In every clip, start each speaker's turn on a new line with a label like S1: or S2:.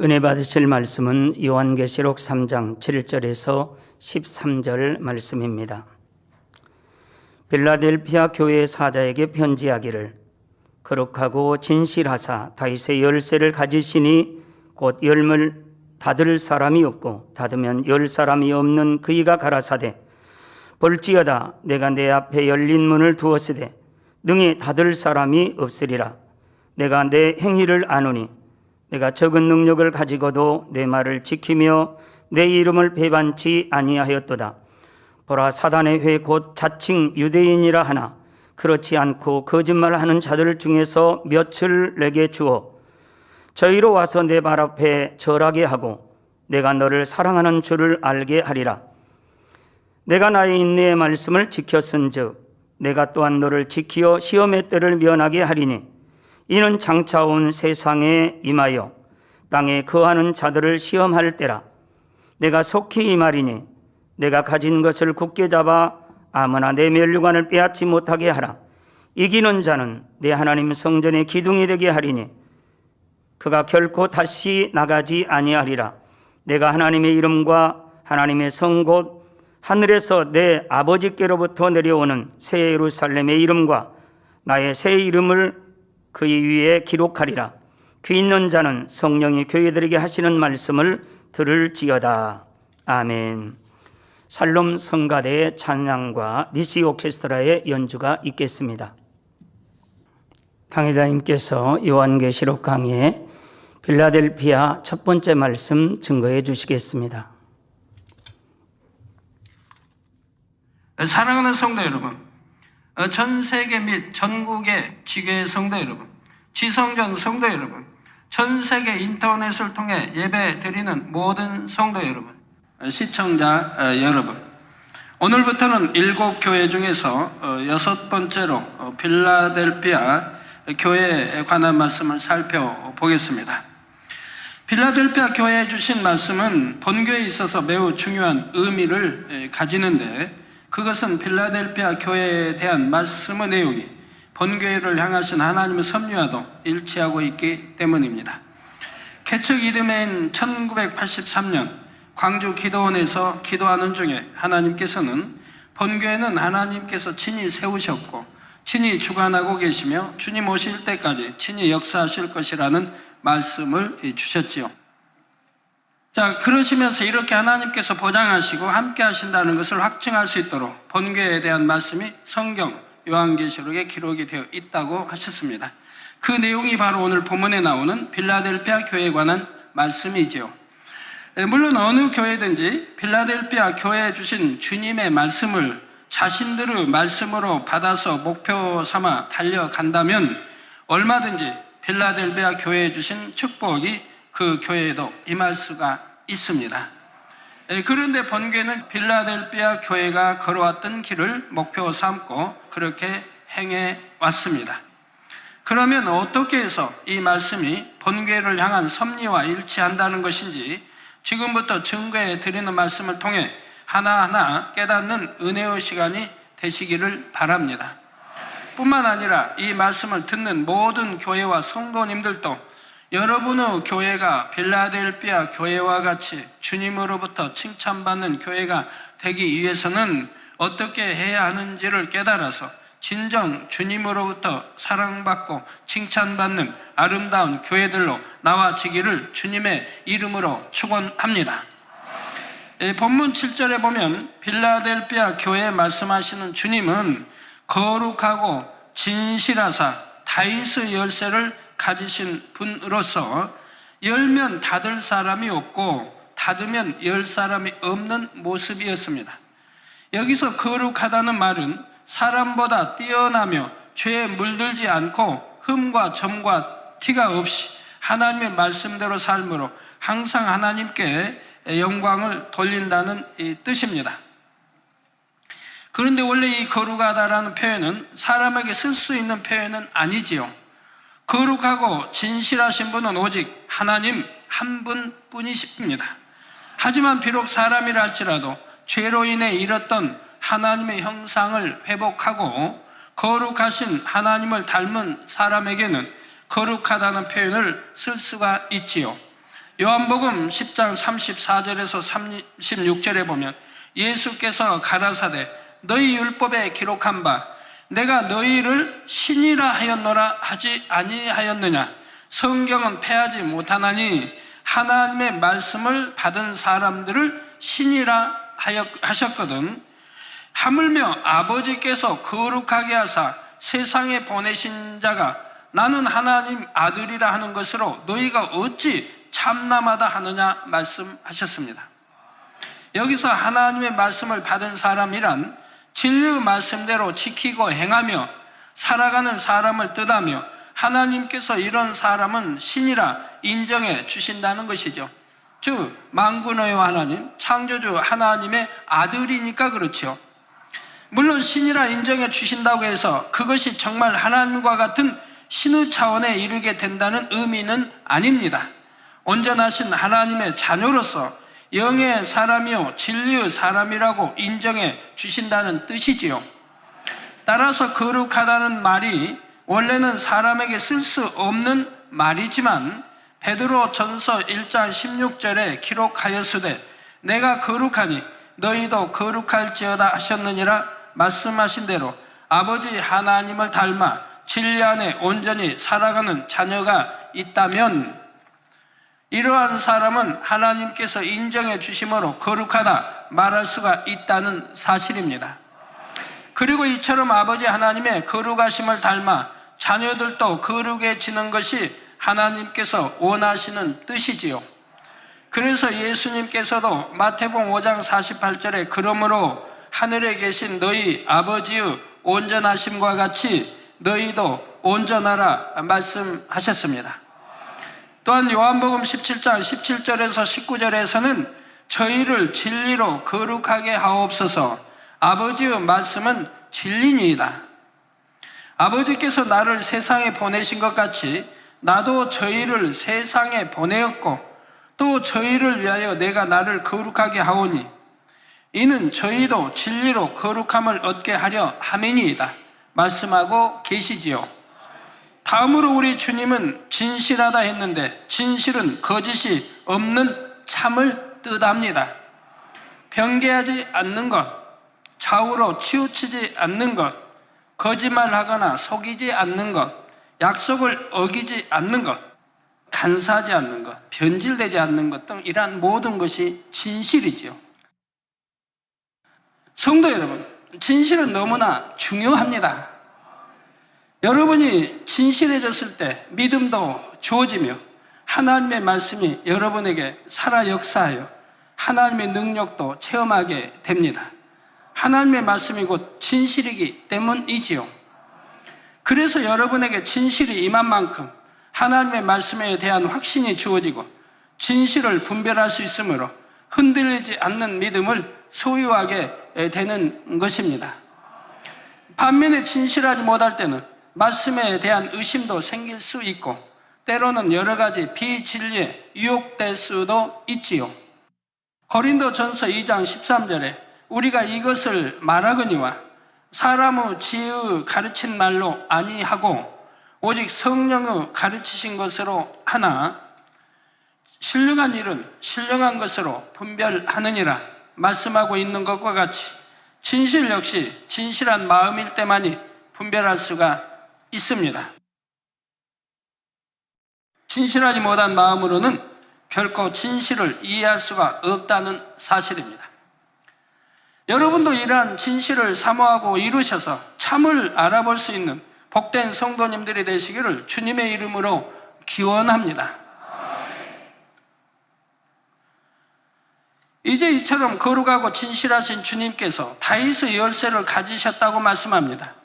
S1: 은혜 받으실 말씀은 요한계시록 3장 7절에서 13절 말씀입니다. 빌라델피아 교회 사자에게 편지하기를 거룩하고 진실하사 다윗의 열쇠를 가지시니 곧 열을 닫을 사람이 없고 닫으면 열 사람이 없는 그이가 가라사대 볼지어다 내가 내 앞에 열린 문을 두었으되 능히 닫을 사람이 없으리라. 내가 내 행위를 아노니 내가 적은 능력을 가지고도 내 말을 지키며 내 이름을 배반치 아니하였도다. 보라, 사단의 회 곧 자칭 유대인이라 하나 그렇지 않고 거짓말하는 자들 중에서 몇을 내게 주어 저희로 와서 내 발 앞에 절하게 하고 내가 너를 사랑하는 줄을 알게 하리라. 내가 나의 인내의 말씀을 지켰은즉 내가 또한 너를 지키어 시험의 때를 면하게 하리니 이는 장차 온 세상에 임하여 땅에 거하는 자들을 시험할 때라. 내가 속히 이 말이니 내가 가진 것을 굳게 잡아 아무나 내 면류관을 빼앗지 못하게 하라. 이기는 자는 내 하나님 성전의 기둥이 되게 하리니 그가 결코 다시 나가지 아니하리라. 내가 하나님의 이름과 하나님의 성 곧 하늘에서 내 아버지께로부터 내려오는 새 예루살렘의 이름과 나의 새 이름을 그의 위에 기록하리라. 귀 있는 자는 성령이 교회들에게 하시는 말씀을 들을지어다. 아멘. 살롬 성가대의 찬양과 니시 오케스트라의 연주가 있겠습니다. 강의자님께서 요한계시록 강의에 빌라델피아 첫 번째 말씀 증거해 주시겠습니다.
S2: 사랑하는 성도 여러분, 전 세계 및 전국의 지교회 성도 여러분, 지성전 성도 여러분, 전 세계 인터넷을 통해 예배 드리는 모든 성도 여러분, 시청자 여러분, 오늘부터는 7교회 중에서 6번째로 필라델피아 교회에 관한 말씀을 살펴보겠습니다. 필라델피아 교회에 주신 말씀은 본교회에 있어서 매우 중요한 의미를 가지는데 그것은 필라델피아 교회에 대한 말씀의 내용이 본교회를 향하신 하나님의 섭리와도 일치하고 있기 때문입니다. 개척 이듬해인 1983년 광주 기도원에서 기도하는 중에 하나님께서는 본교회는 하나님께서 친히 세우셨고 친히 주관하고 계시며 주님 오실 때까지 친히 역사하실 것이라는 말씀을 주셨지요. 자, 그러시면서 이렇게 하나님께서 보장하시고 함께 하신다는 것을 확증할 수 있도록 본교회에 대한 말씀이 성경 요한계시록에 기록이 되어 있다고 하셨습니다. 그 내용이 바로 오늘 본문에 나오는 필라델피아 교회에 관한 말씀이지요. 물론 어느 교회든지 필라델피아 교회에 주신 주님의 말씀을 자신들의 말씀으로 받아서 목표 삼아 달려간다면 얼마든지 필라델피아 교회에 주신 축복이 그 교회에도 임할 수가 있습니다. 그런데 본교회는 필라델피아 교회가 걸어왔던 길을 목표 삼고 그렇게 행해 왔습니다. 그러면 어떻게 해서 이 말씀이 본교회를 향한 섭리와 일치한다는 것인지 지금부터 증거해 드리는 말씀을 통해 하나하나 깨닫는 은혜의 시간이 되시기를 바랍니다. 뿐만 아니라 이 말씀을 듣는 모든 교회와 성도님들도 여러분의 교회가 필라델피아 교회와 같이 주님으로부터 칭찬받는 교회가 되기 위해서는 어떻게 해야 하는지를 깨달아서 진정 주님으로부터 사랑받고 칭찬받는 아름다운 교회들로 나와지기를 주님의 이름으로 축원합니다. 본문 7절에 보면 필라델피아 교회에 말씀하시는 주님은 거룩하고 진실하사 다윗의 열쇠를 가지신 분으로서 열면 닫을 사람이 없고 닫으면 열 사람이 없는 모습이었습니다. 여기서 거룩하다는 말은 사람보다 뛰어나며 죄에 물들지 않고 흠과 점과 티가 없이 하나님의 말씀대로 삶으로 항상 하나님께 영광을 돌린다는 이 뜻입니다. 그런데 원래 이 거룩하다라는 표현은 사람에게 쓸 수 있는 표현은 아니지요. 거룩하고 진실하신 분은 오직 하나님 한 분뿐이십니다. 하지만 비록 사람이라 할지라도 죄로 인해 잃었던 하나님의 형상을 회복하고 거룩하신 하나님을 닮은 사람에게는 거룩하다는 표현을 쓸 수가 있지요. 요한복음 10장 34절에서 36절에 보면 예수께서 가라사대 너희 율법에 기록한 바 내가 너희를 신이라 하였노라 하지 아니하였느냐. 성경은 패하지 못하나니 하나님의 말씀을 받은 사람들을 신이라 하셨거든. 하물며 아버지께서 거룩하게 하사 세상에 보내신 자가 나는 하나님 아들이라 하는 것으로 너희가 어찌 참남하다 하느냐 말씀하셨습니다. 여기서 하나님의 말씀을 받은 사람이란 진리의 말씀대로 지키고 행하며 살아가는 사람을 뜻하며 하나님께서 이런 사람은 신이라 인정해 주신다는 것이죠. 즉 만군의 하나님, 창조주 하나님의 아들이니까 그렇죠. 물론 신이라 인정해 주신다고 해서 그것이 정말 하나님과 같은 신의 차원에 이르게 된다는 의미는 아닙니다. 온전하신 하나님의 자녀로서 영의 사람이요 진리의 사람이라고 인정해 주신다는 뜻이지요. 따라서 거룩하다는 말이 원래는 사람에게 쓸 수 없는 말이지만 베드로 전서 1장 16절에 기록하였으되 내가 거룩하니 너희도 거룩할지어다 하셨느니라 말씀하신 대로 아버지 하나님을 닮아 진리 안에 온전히 살아가는 자녀가 있다면 이러한 사람은 하나님께서 인정해 주심으로 거룩하다 말할 수가 있다는 사실입니다. 그리고 이처럼 아버지 하나님의 거룩하심을 닮아 자녀들도 거룩해지는 것이 하나님께서 원하시는 뜻이지요. 그래서 예수님께서도 마태복음 5장 48절에 그러므로 하늘에 계신 너희 아버지의 온전하심과 같이 너희도 온전하라 말씀하셨습니다. 또한 요한복음 17장 17절에서 19절에서는 저희를 진리로 거룩하게 하옵소서. 아버지의 말씀은 진리니이다. 아버지께서 나를 세상에 보내신 것 같이 나도 저희를 세상에 보내었고 또 저희를 위하여 내가 나를 거룩하게 하오니 이는 저희도 진리로 거룩함을 얻게 하려 함이니이다 말씀하고 계시지요. 다음으로 우리 주님은 진실하다 했는데 진실은 거짓이 없는 참을 뜻합니다. 변개하지 않는 것, 좌우로 치우치지 않는 것, 거짓말하거나 속이지 않는 것, 약속을 어기지 않는 것, 간사하지 않는 것, 변질되지 않는 것 등 이러한 모든 것이 진실이지요. 성도 여러분, 진실은 너무나 중요합니다. 여러분이 진실해졌을 때 믿음도 주어지며 하나님의 말씀이 여러분에게 살아 역사하여 하나님의 능력도 체험하게 됩니다. 하나님의 말씀이 곧 진실이기 때문이지요. 그래서 여러분에게 진실이 임한 만큼 하나님의 말씀에 대한 확신이 주어지고 진실을 분별할 수 있으므로 흔들리지 않는 믿음을 소유하게 되는 것입니다. 반면에 진실하지 못할 때는 말씀에 대한 의심도 생길 수 있고 때로는 여러 가지 비진리에 유혹될 수도 있지요. 고린도전서 2장 13절에 우리가 이것을 말하거니와 사람의 지혜의 가르친 말로 아니하고 오직 성령의 가르치신 것으로 하나 신령한 일은 신령한 것으로 분별하느니라 말씀하고 있는 것과 같이 진실 역시 진실한 마음일 때만이 분별할 수가 있습니다. 진실하지 못한 마음으로는 결코 진실을 이해할 수가 없다는 사실입니다. 여러분도 이러한 진실을 사모하고 이루셔서 참을 알아볼 수 있는 복된 성도님들이 되시기를 주님의 이름으로 기원합니다. 이제 이처럼 거룩하고 진실하신 주님께서 다윗의 열쇠를 가지셨다고 말씀합니다.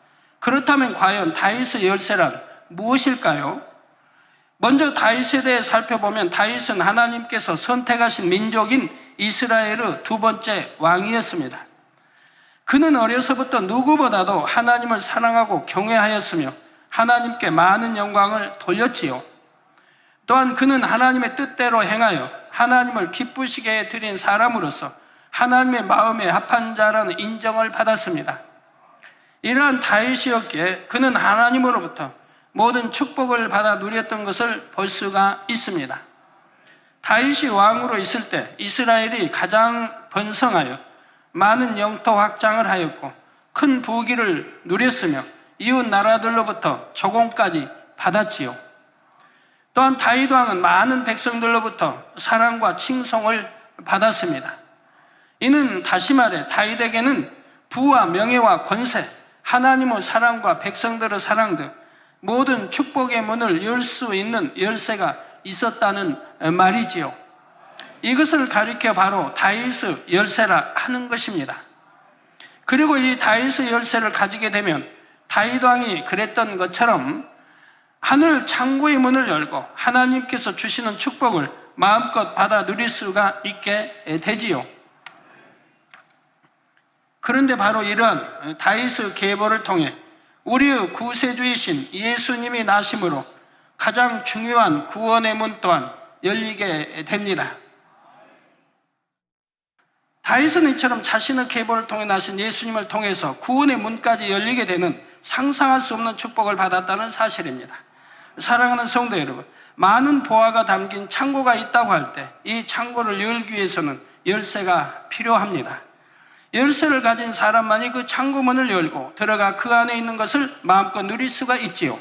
S2: 그렇다면 과연 다윗의 열쇠란 무엇일까요? 먼저 다윗에 대해 살펴보면 다윗은 하나님께서 선택하신 민족인 이스라엘의 두 번째 왕이었습니다. 그는 어려서부터 누구보다도 하나님을 사랑하고 경외하였으며 하나님께 많은 영광을 돌렸지요. 또한 그는 하나님의 뜻대로 행하여 하나님을 기쁘시게 드린 사람으로서 하나님의 마음에 합한 자라는 인정을 받았습니다. 이러한 다윗이었기에 그는 하나님으로부터 모든 축복을 받아 누렸던 것을 볼 수가 있습니다. 다윗이 왕으로 있을 때 이스라엘이 가장 번성하여 많은 영토 확장을 하였고 큰 부귀를 누렸으며 이웃 나라들로부터 조공까지 받았지요. 또한 다윗 왕은 많은 백성들로부터 사랑과 칭송을 받았습니다. 이는 다시 말해 다윗에게는 부와 명예와 권세, 하나님의 사랑과 백성들의 사랑 등 모든 축복의 문을 열 수 있는 열쇠가 있었다는 말이지요. 이것을 가리켜 바로 다윗의 열쇠라 하는 것입니다. 그리고 이 다윗의 열쇠를 가지게 되면 다윗 왕이 그랬던 것처럼 하늘 창고의 문을 열고 하나님께서 주시는 축복을 마음껏 받아 누릴 수가 있게 되지요. 그런데 바로 이런 다윗의 계보를 통해 우리의 구세주이신 예수님이 나심으로 가장 중요한 구원의 문 또한 열리게 됩니다. 다윗은 이처럼 자신의 계보를 통해 나신 예수님을 통해서 구원의 문까지 열리게 되는 상상할 수 없는 축복을 받았다는 사실입니다. 사랑하는 성도 여러분, 많은 보화가 담긴 창고가 있다고 할 때 이 창고를 열기 위해서는 열쇠가 필요합니다. 열쇠를 가진 사람만이 그 창고 문을 열고 들어가 그 안에 있는 것을 마음껏 누릴 수가 있지요.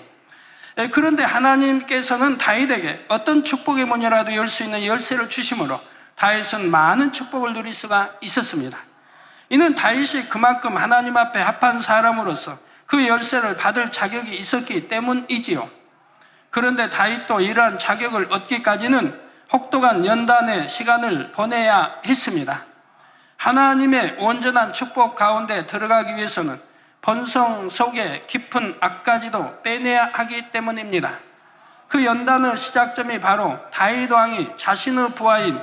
S2: 그런데 하나님께서는 다윗에게 어떤 축복의 문이라도 열 수 있는 열쇠를 주심으로 다윗은 많은 축복을 누릴 수가 있었습니다. 이는 다윗이 그만큼 하나님 앞에 합한 사람으로서 그 열쇠를 받을 자격이 있었기 때문이지요. 그런데 다윗도 이러한 자격을 얻기까지는 혹독한 연단의 시간을 보내야 했습니다. 하나님의 온전한 축복 가운데 들어가기 위해서는 번성 속에 깊은 악까지도 빼내야 하기 때문입니다. 그 연단의 시작점이 바로 다윗 왕이 자신의 부하인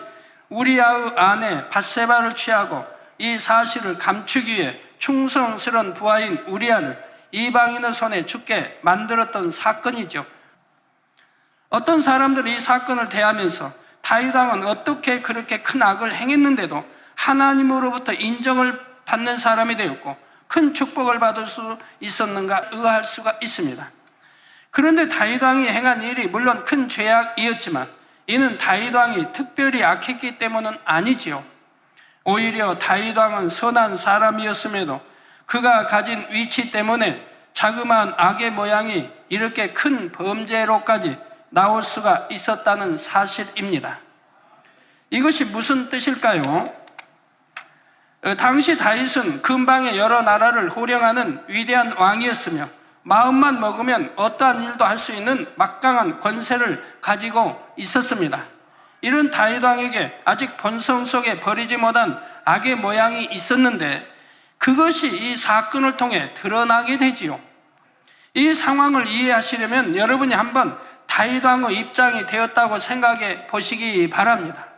S2: 우리아의 아내 밧세바를 취하고 이 사실을 감추기 위해 충성스러운 부하인 우리아를 이방인의 손에 죽게 만들었던 사건이죠. 어떤 사람들이 이 사건을 대하면서 다윗 왕은 어떻게 그렇게 큰 악을 행했는데도 하나님으로부터 인정을 받는 사람이 되었고 큰 축복을 받을 수 있었는가 의아할 수가 있습니다. 그런데 다윗 왕이 행한 일이 물론 큰 죄악이었지만 이는 다윗 왕이 특별히 악했기 때문은 아니지요. 오히려 다윗 왕은 선한 사람이었음에도 그가 가진 위치 때문에 자그마한 악의 모양이 이렇게 큰 범죄로까지 나올 수가 있었다는 사실입니다. 이것이 무슨 뜻일까요? 당시 다윗은 근방의 여러 나라를 호령하는 위대한 왕이었으며 마음만 먹으면 어떠한 일도 할 수 있는 막강한 권세를 가지고 있었습니다. 이런 다윗 왕에게 아직 본성 속에 버리지 못한 악의 모양이 있었는데 그것이 이 사건을 통해 드러나게 되지요. 이 상황을 이해하시려면 여러분이 한번 다윗 왕의 입장이 되었다고 생각해 보시기 바랍니다.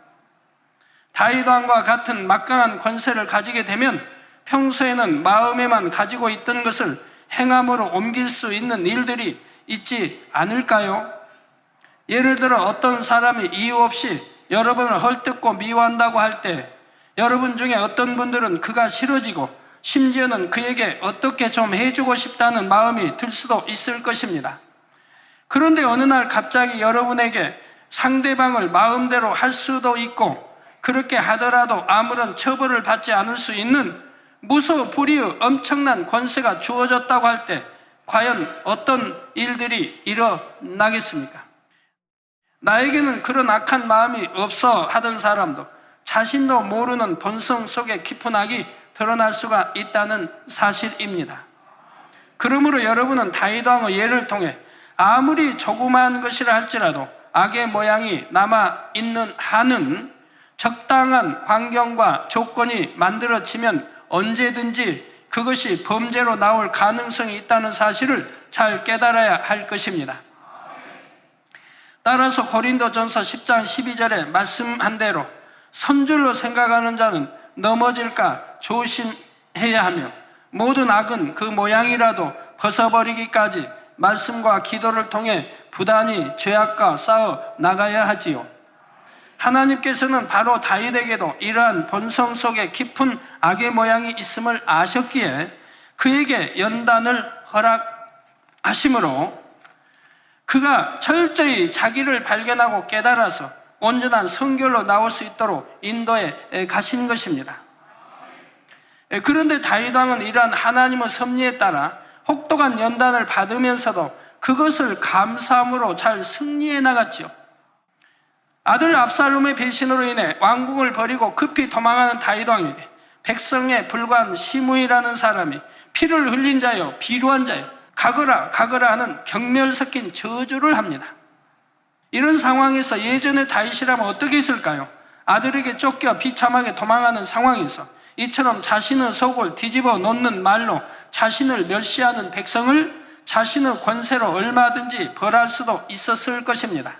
S2: 다윗 왕과 같은 막강한 권세를 가지게 되면 평소에는 마음에만 가지고 있던 것을 행함으로 옮길 수 있는 일들이 있지 않을까요? 예를 들어 어떤 사람이 이유 없이 여러분을 헐뜯고 미워한다고 할 때 여러분 중에 어떤 분들은 그가 싫어지고 심지어는 그에게 어떻게 좀 해주고 싶다는 마음이 들 수도 있을 것입니다. 그런데 어느 날 갑자기 여러분에게 상대방을 마음대로 할 수도 있고 그렇게 하더라도 아무런 처벌을 받지 않을 수 있는 무소불위의 엄청난 권세가 주어졌다고 할 때 과연 어떤 일들이 일어나겠습니까? 나에게는 그런 악한 마음이 없어 하던 사람도 자신도 모르는 본성 속의 깊은 악이 드러날 수가 있다는 사실입니다. 그러므로 여러분은 다윗 왕의 예를 통해 아무리 조그마한 것이라 할지라도 악의 모양이 남아있는 한은 적당한 환경과 조건이 만들어지면 언제든지 그것이 범죄로 나올 가능성이 있다는 사실을 잘 깨달아야 할 것입니다. 따라서 고린도전서 10장 12절에 말씀한 대로 선줄로 생각하는 자는 넘어질까 조심해야 하며 모든 악은 그 모양이라도 벗어버리기까지 말씀과 기도를 통해 부단히 죄악과 싸워 나가야 하지요. 하나님께서는 바로 다윗에게도 이러한 본성 속에 깊은 악의 모양이 있음을 아셨기에 그에게 연단을 허락하심으로 그가 철저히 자기를 발견하고 깨달아서 온전한 성결로 나올 수 있도록 인도해 가신 것입니다. 그런데 다윗 왕은 이러한 하나님의 섭리에 따라 혹독한 연단을 받으면서도 그것을 감사함으로 잘 승리해 나갔지요. 아들 압살롬의 배신으로 인해 왕국을 버리고 급히 도망하는 다윗 왕에게 백성에 불과한 시므이라는 사람이 피를 흘린 자여 비루한 자여 가거라 가거라 하는 경멸 섞인 저주를 합니다. 이런 상황에서 예전에 다윗이라면 어떻게 했을까요? 아들에게 쫓겨 비참하게 도망하는 상황에서 이처럼 자신의 속을 뒤집어 놓는 말로 자신을 멸시하는 백성을 자신의 권세로 얼마든지 벌할 수도 있었을 것입니다.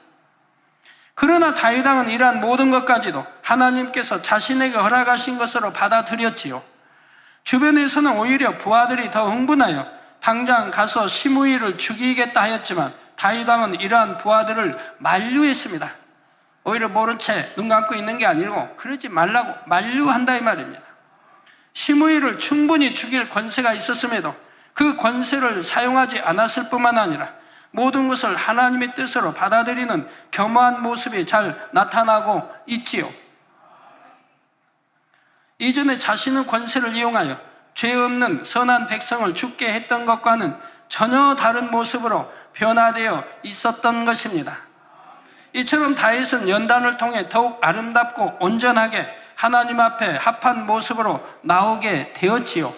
S2: 그러나 다윗 왕은 이러한 모든 것까지도 하나님께서 자신에게 허락하신 것으로 받아들였지요. 주변에서는 오히려 부하들이 더 흥분하여 당장 가서 시므이를 죽이겠다 하였지만 다윗 왕은 이러한 부하들을 만류했습니다. 오히려 모른 채 눈 감고 있는 게 아니고 그러지 말라고 만류한다 이 말입니다. 시므이를 충분히 죽일 권세가 있었음에도 그 권세를 사용하지 않았을 뿐만 아니라 모든 것을 하나님의 뜻으로 받아들이는 겸허한 모습이 잘 나타나고 있지요. 이전에 자신의 권세를 이용하여 죄 없는 선한 백성을 죽게 했던 것과는 전혀 다른 모습으로 변화되어 있었던 것입니다. 이처럼 다윗은 연단을 통해 더욱 아름답고 온전하게 하나님 앞에 합한 모습으로 나오게 되었지요.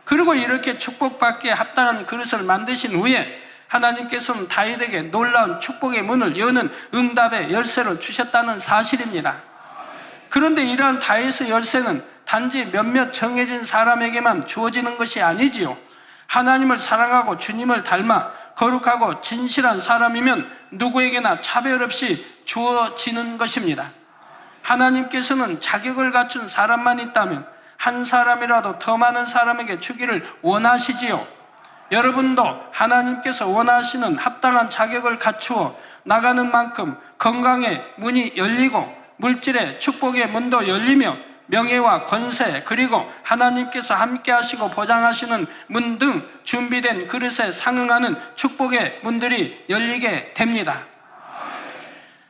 S2: 그리고 이렇게 축복받기에 합당한 그릇을 만드신 후에 하나님께서는 다윗에게 놀라운 축복의 문을 여는 응답의 열쇠를 주셨다는 사실입니다. 그런데 이러한 다윗의 열쇠는 단지 몇몇 정해진 사람에게만 주어지는 것이 아니지요. 하나님을 사랑하고 주님을 닮아 거룩하고 진실한 사람이면 누구에게나 차별 없이 주어지는 것입니다. 하나님께서는 자격을 갖춘 사람만 있다면 한 사람이라도 더 많은 사람에게 주기를 원하시지요. 여러분도 하나님께서 원하시는 합당한 자격을 갖추어 나가는 만큼 건강의 문이 열리고 물질의 축복의 문도 열리며 명예와 권세 그리고 하나님께서 함께 하시고 보장하시는 문 등 준비된 그릇에 상응하는 축복의 문들이 열리게 됩니다.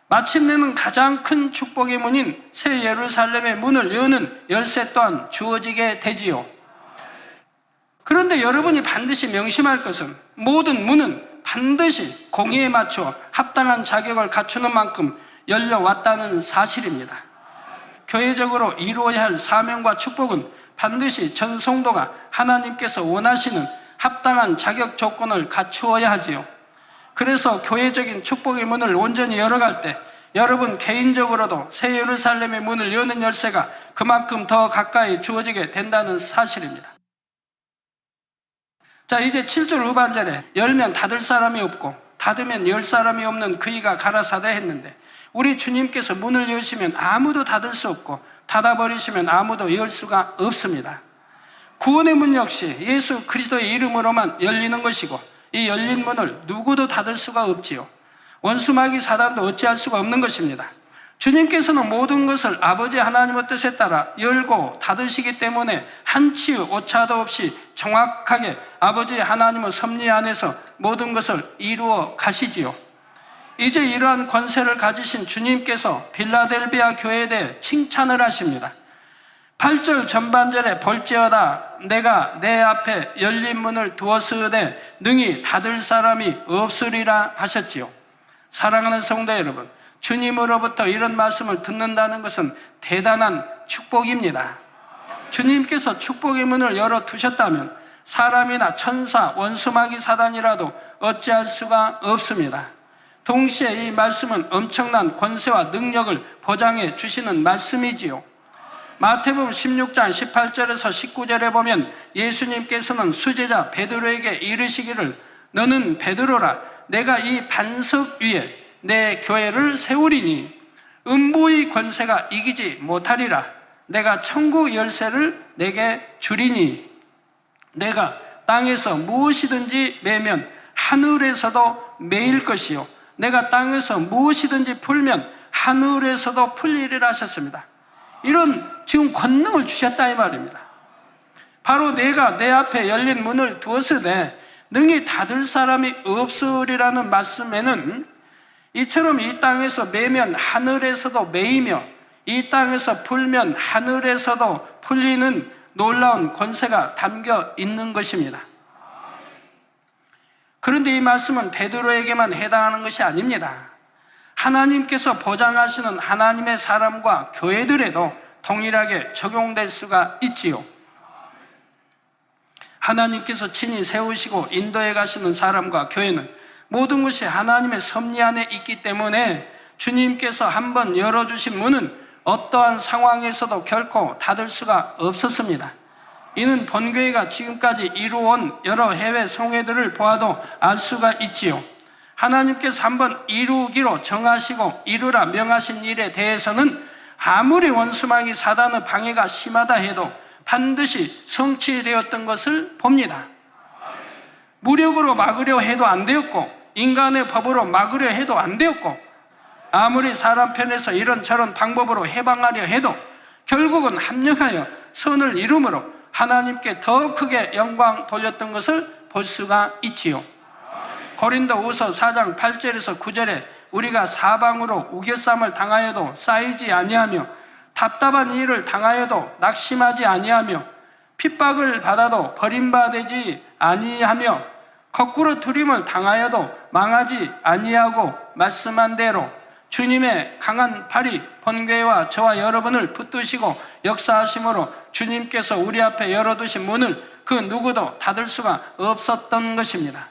S2: 마침내는 가장 큰 축복의 문인 새 예루살렘의 문을 여는 열쇠 또한 주어지게 되지요. 그런데 여러분이 반드시 명심할 것은 모든 문은 반드시 공의에 맞춰 합당한 자격을 갖추는 만큼 열려왔다는 사실입니다. 교회적으로 이루어야 할 사명과 축복은 반드시 전 성도가 하나님께서 원하시는 합당한 자격 조건을 갖추어야 하지요. 그래서 교회적인 축복의 문을 온전히 열어갈 때 여러분 개인적으로도 새 예루살렘의 문을 여는 열쇠가 그만큼 더 가까이 주어지게 된다는 사실입니다. 자, 이제 7절 후반절에 열면 닫을 사람이 없고 닫으면 열 사람이 없는 그이가 가라사대 했는데 우리 주님께서 문을 여시면 아무도 닫을 수 없고 닫아버리시면 아무도 열 수가 없습니다. 구원의 문 역시 예수 그리스도의 이름으로만 열리는 것이고 이 열린 문을 누구도 닫을 수가 없지요. 원수마귀 사단도 어찌할 수가 없는 것입니다. 주님께서는 모든 것을 아버지 하나님의 뜻에 따라 열고 닫으시기 때문에 한치의 오차도 없이 정확하게 아버지 하나님의 섭리 안에서 모든 것을 이루어 가시지요. 이제 이러한 권세를 가지신 주님께서 빌라델비아 교회에 대해 칭찬을 하십니다. 8절 전반절에 볼지어다 내가 내 앞에 열린 문을 두었으되 능히 닫을 사람이 없으리라 하셨지요. 사랑하는 성도 여러분, 주님으로부터 이런 말씀을 듣는다는 것은 대단한 축복입니다. 주님께서 축복의 문을 열어두셨다면 사람이나 천사, 원수마귀 사단이라도 어찌할 수가 없습니다. 동시에 이 말씀은 엄청난 권세와 능력을 보장해 주시는 말씀이지요. 마태복음 16장 18절에서 19절에 보면 예수님께서는 수제자 베드로에게 이르시기를 너는 베드로라 내가 이 반석 위에 내 교회를 세우리니 음부의 권세가 이기지 못하리라. 내가 천국 열쇠를 내게 주리니 내가 땅에서 무엇이든지 매면 하늘에서도 매일 것이요 내가 땅에서 무엇이든지 풀면 하늘에서도 풀리리라 하셨습니다. 이런 지금 권능을 주셨다 이 말입니다. 바로 내가 내 앞에 열린 문을 두었으되 능히 닫을 사람이 없으리라는 말씀에는 이처럼 이 땅에서 매면 하늘에서도 매이며 이 땅에서 풀면 하늘에서도 풀리는 놀라운 권세가 담겨 있는 것입니다. 그런데 이 말씀은 베드로에게만 해당하는 것이 아닙니다. 하나님께서 보장하시는 하나님의 사람과 교회들에도 동일하게 적용될 수가 있지요. 하나님께서 친히 세우시고 인도해 가시는 사람과 교회는 모든 것이 하나님의 섭리 안에 있기 때문에 주님께서 한번 열어주신 문은 어떠한 상황에서도 결코 닫을 수가 없었습니다. 이는 본교회가 지금까지 이루어온 여러 해외 성회들을 보아도 알 수가 있지요. 하나님께서 한번 이루기로 정하시고 이루라 명하신 일에 대해서는 아무리 원수마귀 사단의 방해가 심하다 해도 반드시 성취되었던 것을 봅니다. 무력으로 막으려 해도 안 되었고 인간의 법으로 막으려 해도 안 되었고 아무리 사람 편에서 이런저런 방법으로 해방하려 해도 결국은 합력하여 선을 이룸으로 하나님께 더 크게 영광 돌렸던 것을 볼 수가 있지요. 고린도후서 4장 8절에서 9절에 우리가 사방으로 우겨쌈을 당하여도 쌓이지 아니하며 답답한 일을 당하여도 낙심하지 아니하며 핍박을 받아도 버림받지 아니하며 거꾸로 두림을 당하여도 망하지 아니하고 말씀한 대로 주님의 강한 팔이 본교회와 저와 여러분을 붙드시고 역사하심으로 주님께서 우리 앞에 열어두신 문을 그 누구도 닫을 수가 없었던 것입니다.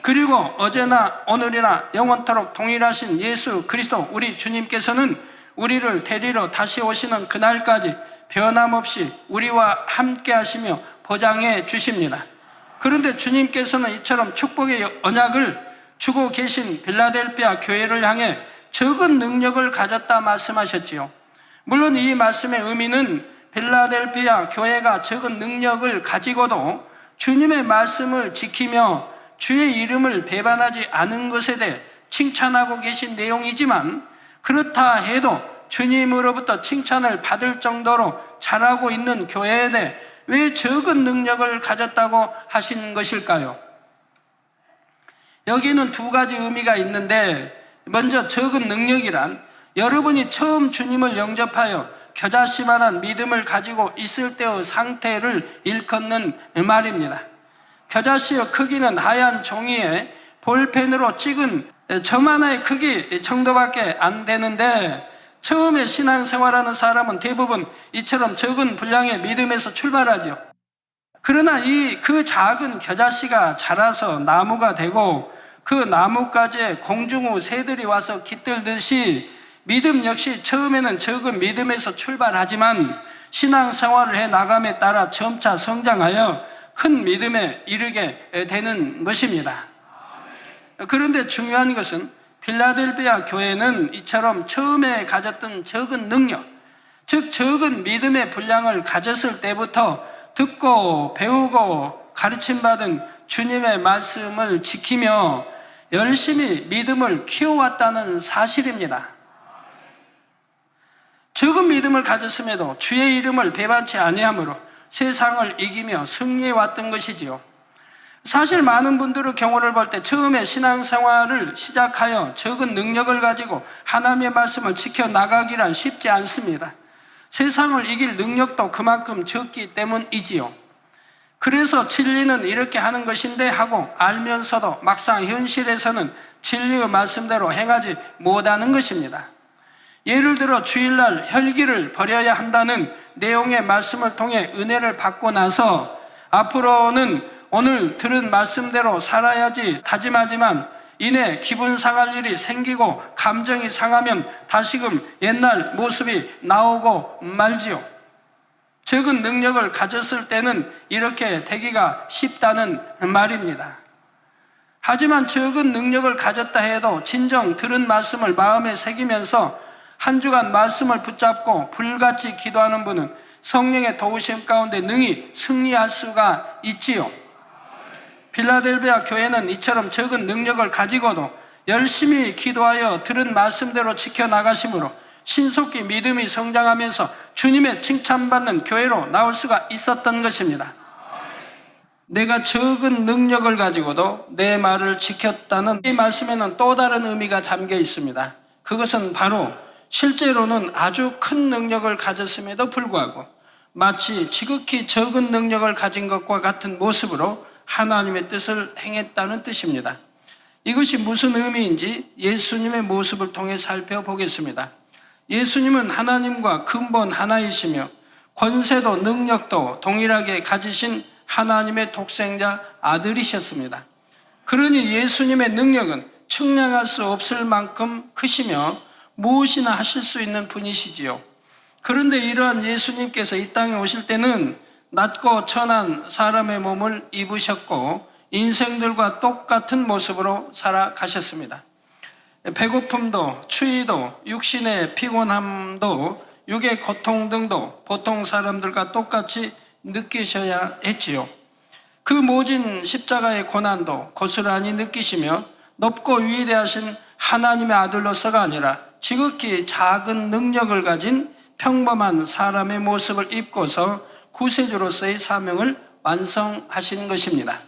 S2: 그리고 어제나 오늘이나 영원토록 동일하신 예수 그리스도 우리 주님께서는 우리를 데리러 다시 오시는 그날까지 변함없이 우리와 함께 하시며 보장해 주십니다. 그런데 주님께서는 이처럼 축복의 언약을 주고 계신 빌라델피아 교회를 향해 적은 능력을 가졌다 말씀하셨지요. 물론 이 말씀의 의미는 빌라델피아 교회가 적은 능력을 가지고도 주님의 말씀을 지키며 주의 이름을 배반하지 않은 것에 대해 칭찬하고 계신 내용이지만 그렇다 해도 주님으로부터 칭찬을 받을 정도로 잘하고 있는 교회에 대해 왜 적은 능력을 가졌다고 하신 것일까요? 여기는 두 가지 의미가 있는데 먼저 적은 능력이란 여러분이 처음 주님을 영접하여 겨자씨만한 믿음을 가지고 있을 때의 상태를 일컫는 말입니다. 겨자씨의 크기는 하얀 종이에 볼펜으로 찍은 점 하나의 크기 정도밖에 안 되는데 처음에 신앙생활하는 사람은 대부분 이처럼 적은 분량의 믿음에서 출발하죠. 그러나 그 작은 겨자씨가 자라서 나무가 되고 그 나무가지에 공중의 새들이 와서 깃들듯이 믿음 역시 처음에는 적은 믿음에서 출발하지만 신앙생활을 해 나감에 따라 점차 성장하여 큰 믿음에 이르게 되는 것입니다. 그런데 중요한 것은 필라델피아 교회는 이처럼 처음에 가졌던 적은 능력, 즉 적은 믿음의 분량을 가졌을 때부터 듣고 배우고 가르침받은 주님의 말씀을 지키며 열심히 믿음을 키워왔다는 사실입니다. 적은 믿음을 가졌음에도 주의 이름을 배반치 아니하므로 세상을 이기며 승리해왔던 것이지요. 사실 많은 분들의 경우를 볼 때 처음에 신앙생활을 시작하여 적은 능력을 가지고 하나님의 말씀을 지켜나가기란 쉽지 않습니다. 세상을 이길 능력도 그만큼 적기 때문이지요. 그래서 진리는 이렇게 하는 것인데 하고 알면서도 막상 현실에서는 진리의 말씀대로 행하지 못하는 것입니다. 예를 들어 주일날 혈기를 버려야 한다는 내용의 말씀을 통해 은혜를 받고 나서 앞으로는 오늘 들은 말씀대로 살아야지 다짐하지만 이내 기분 상할 일이 생기고 감정이 상하면 다시금 옛날 모습이 나오고 말지요. 적은 능력을 가졌을 때는 이렇게 되기가 쉽다는 말입니다. 하지만 적은 능력을 가졌다 해도 진정 들은 말씀을 마음에 새기면서 한 주간 말씀을 붙잡고 불같이 기도하는 분은 성령의 도우심 가운데 능히 승리할 수가 있지요. 필라델피아 교회는 이처럼 적은 능력을 가지고도 열심히 기도하여 들은 말씀대로 지켜나가심으로 신속히 믿음이 성장하면서 주님의 칭찬받는 교회로 나올 수가 있었던 것입니다. 내가 적은 능력을 가지고도 내 말을 지켰다는 이 말씀에는 또 다른 의미가 담겨 있습니다. 그것은 바로 실제로는 아주 큰 능력을 가졌음에도 불구하고 마치 지극히 적은 능력을 가진 것과 같은 모습으로 하나님의 뜻을 행했다는 뜻입니다. 이것이 무슨 의미인지 예수님의 모습을 통해 살펴보겠습니다. 예수님은 하나님과 근본 하나이시며 권세도 능력도 동일하게 가지신 하나님의 독생자 아들이셨습니다. 그러니 예수님의 능력은 측량할 수 없을 만큼 크시며 무엇이나 하실 수 있는 분이시지요. 그런데 이러한 예수님께서 이 땅에 오실 때는 낮고 천한 사람의 몸을 입으셨고 인생들과 똑같은 모습으로 살아가셨습니다. 배고픔도 추위도 육신의 피곤함도 육의 고통 등도 보통 사람들과 똑같이 느끼셔야 했지요. 그 모진 십자가의 고난도 고스란히 느끼시며 높고 위대하신 하나님의 아들로서가 아니라 지극히 작은 능력을 가진 평범한 사람의 모습을 입고서 구세주로서의 사명을 완성하신 것입니다.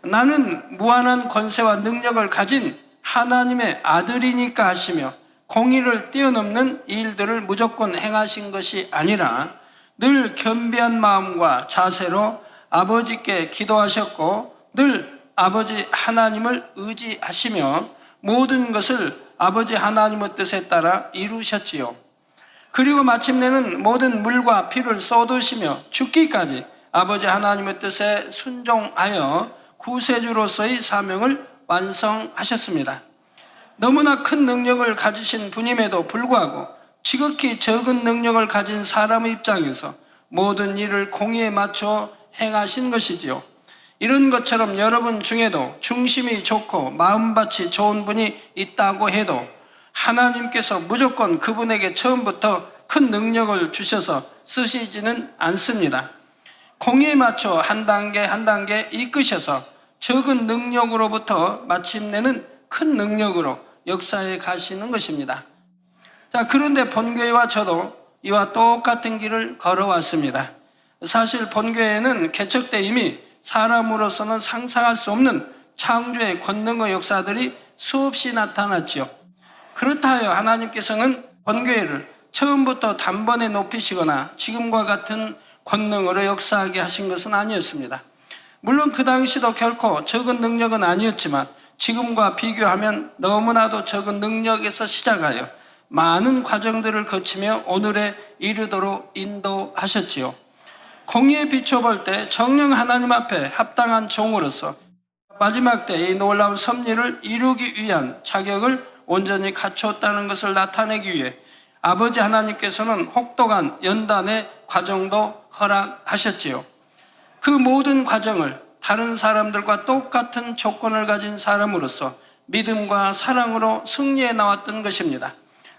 S2: 나는 무한한 권세와 능력을 가진 하나님의 아들이니까 하시며 공의를 뛰어넘는 일들을 무조건 행하신 것이 아니라 늘 겸비한 마음과 자세로 아버지께 기도하셨고 늘 아버지 하나님을 의지하시며 모든 것을 아버지 하나님의 뜻에 따라 이루셨지요. 그리고 마침내는 모든 물과 피를 쏟으시며 죽기까지 아버지 하나님의 뜻에 순종하여 구세주로서의 사명을 완성하셨습니다. 너무나 큰 능력을 가지신 분임에도 불구하고 지극히 적은 능력을 가진 사람의 입장에서 모든 일을 공의에 맞춰 행하신 것이지요. 이런 것처럼 여러분 중에도 중심이 좋고 마음밭이 좋은 분이 있다고 해도 하나님께서 무조건 그분에게 처음부터 큰 능력을 주셔서 쓰시지는 않습니다. 공의에 맞춰 한 단계 한 단계 이끄셔서 적은 능력으로부터 마침내는 큰 능력으로 역사에 가시는 것입니다. 자, 그런데 본교회와 저도 이와 똑같은 길을 걸어왔습니다. 사실 본교회는 개척 때 이미 사람으로서는 상상할 수 없는 창조의 권능의 역사들이 수없이 나타났지요. 그렇다 하여 하나님께서는 본교회를 처음부터 단번에 높이시거나 지금과 같은 권능으로 역사하게 하신 것은 아니었습니다. 물론 그 당시도 결코 적은 능력은 아니었지만 지금과 비교하면 너무나도 적은 능력에서 시작하여 많은 과정들을 거치며 오늘에 이르도록 인도하셨지요. 공의에 비춰볼 때 정령 하나님 앞에 합당한 종으로서 마지막 때 이 놀라운 섭리를 이루기 위한 자격을 온전히 갖추었다는 것을 나타내기 위해 아버지 하나님께서는 혹독한 연단의 과정도 허락하셨지요. 그 모든 과정을 다른 사람들과 똑같은 조건을 가진 사람으로서 믿음과 사랑으로 승리해 나왔던 것입니다.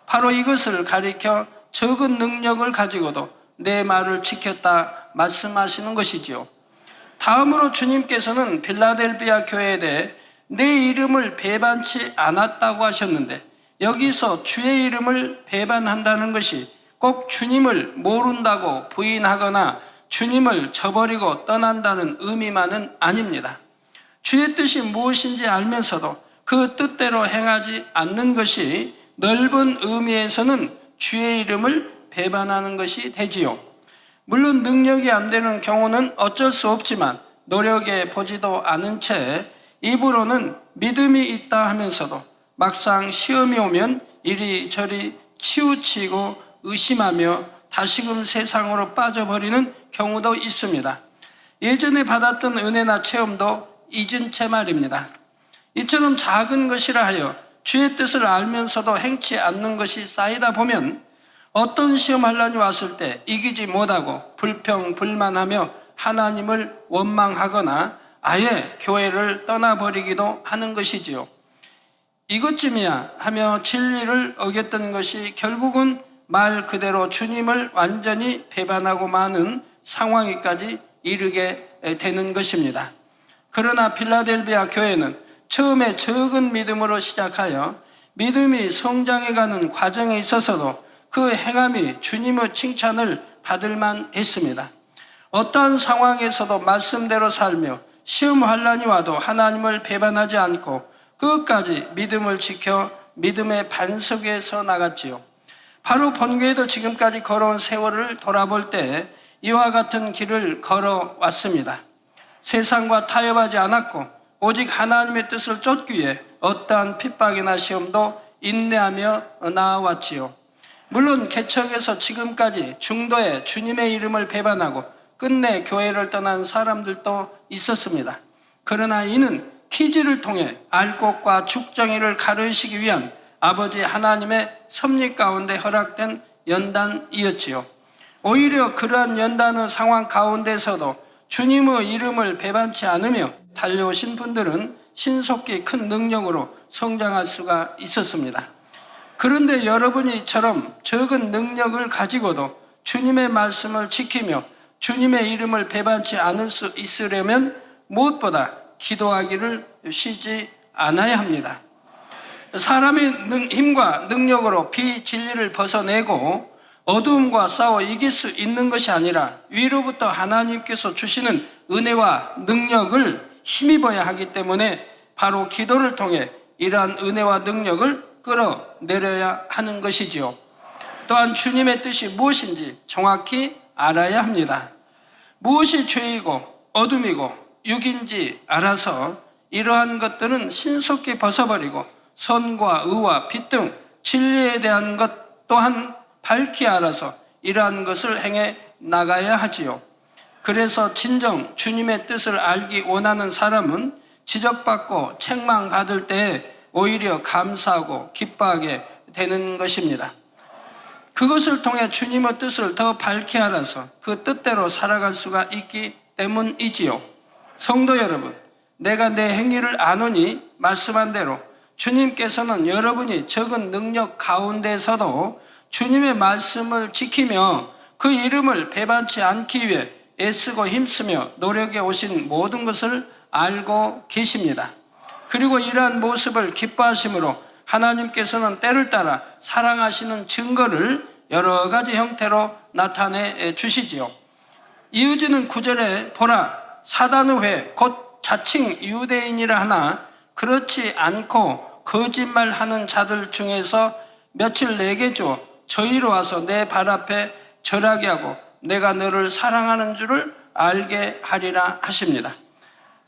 S2: 바로 이것을 가리켜 적은 능력을 가지고도 내 말을 지켰다 말씀하시는 것이지요. 다음으로 주님께서는 빌라델비아 교회에 대해 내 이름을 배반치 않았다고 하셨는데 여기서 주의 이름을 배반한다는 것이 꼭 주님을 모른다고 부인하거나 주님을 저버리고 떠난다는 의미만은 아닙니다. 주의 뜻이 무엇인지 알면서도 그 뜻대로 행하지 않는 것이 넓은 의미에서는 주의 이름을 배반하는 것이 되지요. 물론 능력이 안 되는 경우는 어쩔 수 없지만 노력해 보지도 않은 채 입으로는 믿음이 있다 하면서도 막상 시험이 오면 이리저리 치우치고 의심하며 다시금 세상으로 빠져버리는 경우도 있습니다. 예전에 받았던 은혜나 체험도 잊은 채 말입니다. 이처럼 작은 것이라 하여 주의 뜻을 알면서도 행치 않는 것이 쌓이다 보면 어떤 시험환란이 왔을 때 이기지 못하고 불평불만하며 하나님을 원망하거나 아예 교회를 떠나버리기도 하는 것이지요. 이것쯤이야 하며 진리를 어겼던 것이 결국은 말 그대로 주님을 완전히 배반하고 마는 상황에까지 이르게 되는 것입니다. 그러나 빌라델비아 교회는 처음에 적은 믿음으로 시작하여 믿음이 성장해가는 과정에 있어서도 그 행함이 주님의 칭찬을 받을 만했습니다. 어떠한 상황에서도 말씀대로 살며 시험 환난이 와도 하나님을 배반하지 않고 끝까지 믿음을 지켜 믿음의 반석 위에 서 나갔지요. 바로 본교회도 지금까지 걸어온 세월을 돌아볼 때 이와 같은 길을 걸어왔습니다. 세상과 타협하지 않았고 오직 하나님의 뜻을 쫓기 위해 어떠한 핍박이나 시험도 인내하며 나아왔지요. 물론 개척에서 지금까지 중도에 주님의 이름을 배반하고 끝내 교회를 떠난 사람들도 있었습니다. 그러나 이는 키즈를 통해 알곡과 죽정이를 가르치기 위한 아버지 하나님의 섭리 가운데 허락된 연단이었지요. 오히려 그러한 연단의 상황 가운데서도 주님의 이름을 배반치 않으며 달려오신 분들은 신속히 큰 능력으로 성장할 수가 있었습니다. 그런데 여러분이 이처럼 적은 능력을 가지고도 주님의 말씀을 지키며 주님의 이름을 배반치 않을 수 있으려면 무엇보다 기도하기를 쉬지 않아야 합니다. 사람의 힘과 능력으로 비진리를 벗어내고 어두움과 싸워 이길 수 있는 것이 아니라 위로부터 하나님께서 주시는 은혜와 능력을 힘입어야 하기 때문에 바로 기도를 통해 이러한 은혜와 능력을 끌어내려야 하는 것이지요. 또한 주님의 뜻이 무엇인지 정확히 알아야 합니다. 무엇이 죄이고 어둠이고 육인지 알아서 이러한 것들은 신속히 벗어버리고 선과 의와 빛 등 진리에 대한 것 또한 밝히 알아서 이러한 것을 행해 나가야 하지요. 그래서 진정 주님의 뜻을 알기 원하는 사람은 지적받고 책망받을 때 오히려 감사하고 기뻐하게 되는 것입니다. 그것을 통해 주님의 뜻을 더 밝히 알아서 그 뜻대로 살아갈 수가 있기 때문이지요. 성도 여러분, 내가 내 행위를 아노니 말씀한 대로 주님께서는 여러분이 적은 능력 가운데서도 주님의 말씀을 지키며 그 이름을 배반치 않기 위해 애쓰고 힘쓰며 노력해 오신 모든 것을 알고 계십니다. 그리고 이러한 모습을 기뻐하심으로 하나님께서는 때를 따라 사랑하시는 증거를 여러 가지 형태로 나타내 주시지요. 이어지는 9절에 보라, 사단의 회 곧 자칭 유대인이라 하나 그렇지 않고 거짓말하는 자들 중에서 며칠 내게 줘 저희로 와서 내 발 앞에 절하게 하고 내가 너를 사랑하는 줄을 알게 하리라 하십니다.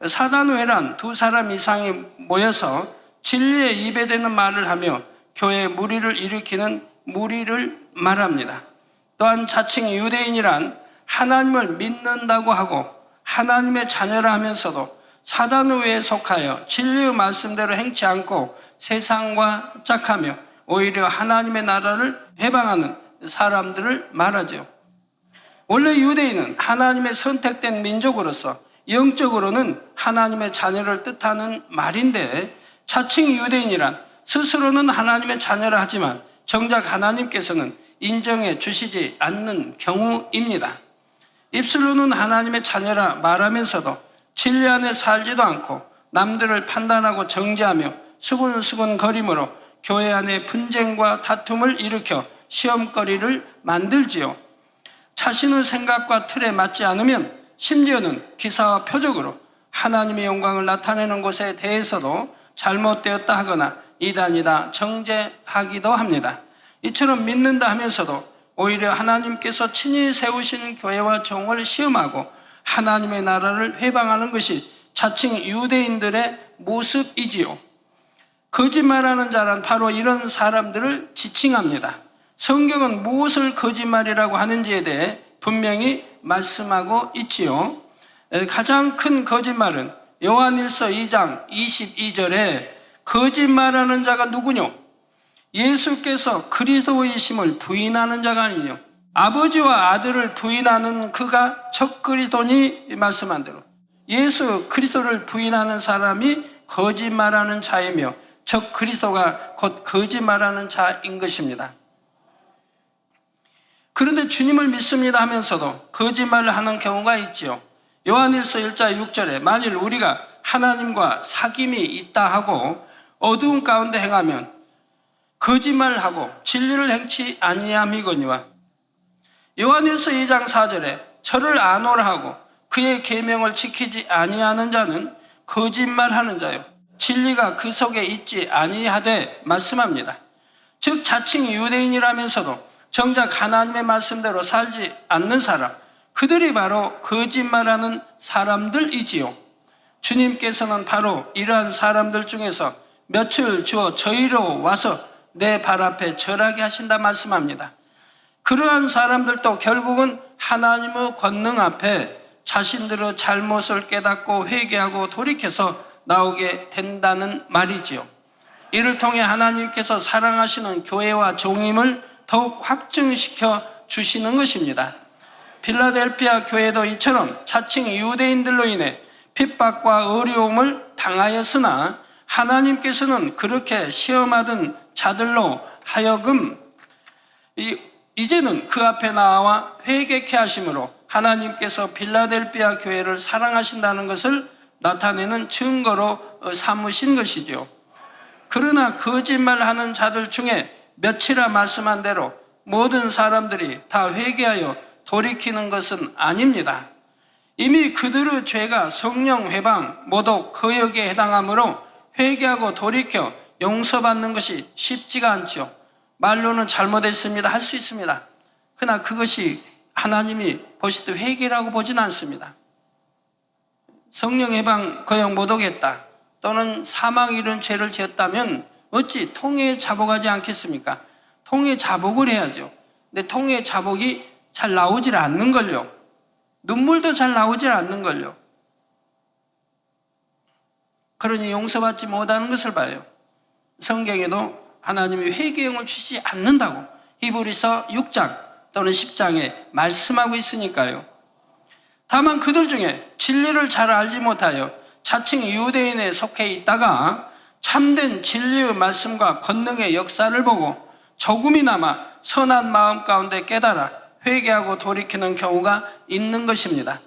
S2: 사단회란 두 사람 이상이 모여서 진리에 입에 대는 말을 하며 교회에 무리를 일으키는 무리를 말합니다. 또한 자칭 유대인이란 하나님을 믿는다고 하고 하나님의 자녀라 하면서도 사단회에 속하여 진리의 말씀대로 행치 않고 세상과 짝하며 오히려 하나님의 나라를 해방하는 사람들을 말하죠. 원래 유대인은 하나님의 선택된 민족으로서 영적으로는 하나님의 자녀를 뜻하는 말인데 자칭 유대인이란 스스로는 하나님의 자녀라 하지만 정작 하나님께서는 인정해 주시지 않는 경우입니다. 입술로는 하나님의 자녀라 말하면서도 진리 안에 살지도 않고 남들을 판단하고 정죄하며 수군수군 거림으로 교회 안에 분쟁과 다툼을 일으켜 시험거리를 만들지요. 자신의 생각과 틀에 맞지 않으면 심지어는 기사와 표적으로 하나님의 영광을 나타내는 것에 대해서도 잘못되었다 하거나 이단이다 정죄하기도 합니다. 이처럼 믿는다 하면서도 오히려 하나님께서 친히 세우신 교회와 종을 시험하고 하나님의 나라를 회방하는 것이 자칭 유대인들의 모습이지요. 거짓말하는 자란 바로 이런 사람들을 지칭합니다. 성경은 무엇을 거짓말이라고 하는지에 대해 분명히 말씀하고 있지요. 가장 큰 거짓말은 요한일서 2장 22절에 거짓말하는 자가 누구뇨? 예수께서 그리스도이심을 부인하는 자가 아니뇨. 아버지와 아들을 부인하는 그가 적그리스도니 말씀한 대로 예수 그리스도를 부인하는 사람이 거짓말하는 자이며 적그리스도가 곧 거짓말하는 자인 것입니다. 그런데 주님을 믿습니다 하면서도 거짓말을 하는 경우가 있지요. 요한일서 1장 6절에 만일 우리가 하나님과 사귐이 있다 하고 어두운 가운데 행하면 거짓말하고 진리를 행치 아니함이거니와 요한일서 2장 4절에 저를 아노라 하고 그의 계명을 지키지 아니하는 자는 거짓말하는 자요 진리가 그 속에 있지 아니하되 말씀합니다. 즉 자칭 유대인이라면서도 정작 하나님의 말씀대로 살지 않는 사람, 그들이 바로 거짓말하는 사람들이지요. 주님께서는 바로 이러한 사람들 중에서 며칠 주어 저희로 와서 내 발 앞에 절하게 하신다 말씀합니다. 그러한 사람들도 결국은 하나님의 권능 앞에 자신들의 잘못을 깨닫고 회개하고 돌이켜서 나오게 된다는 말이지요. 이를 통해 하나님께서 사랑하시는 교회와 종임을 더욱 확증시켜 주시는 것입니다. 필라델피아 교회도 이처럼 자칭 유대인들로 인해 핍박과 어려움을 당하였으나 하나님께서는 그렇게 시험하던 자들로 하여금 이제는 그 앞에 나와 회개케 하심으로 하나님께서 필라델피아 교회를 사랑하신다는 것을 나타내는 증거로 삼으신 것이죠. 그러나 거짓말하는 자들 중에 며칠아 말씀한 대로 모든 사람들이 다 회개하여 돌이키는 것은 아닙니다. 이미 그들의 죄가 성령 회방, 모독, 거역에 해당하므로 회개하고 돌이켜 용서받는 것이 쉽지가 않죠. 말로는 잘못했습니다 할 수 있습니다. 그러나 그것이 하나님이 보실 때 회개라고 보진 않습니다. 성령 해방, 거역, 모독했다 또는 사망 이런 죄를 지었다면 어찌 통회에 자복하지 않겠습니까? 통회 자복을 해야죠. 근데 통회 자복이 잘 나오질 않는 걸요. 눈물도 잘 나오질 않는 걸요. 그러니 용서받지 못하는 것을 봐요. 성경에도 하나님이 회개형을 주시지 않는다고 히브리서 6장 또는 10장에 말씀하고 있으니까요. 다만 그들 중에 진리를 잘 알지 못하여 자칭 유대인에 속해 있다가 참된 진리의 말씀과 권능의 역사를 보고 조금이나마 선한 마음 가운데 깨달아 회개하고 돌이키는 경우가 있는 것입니다.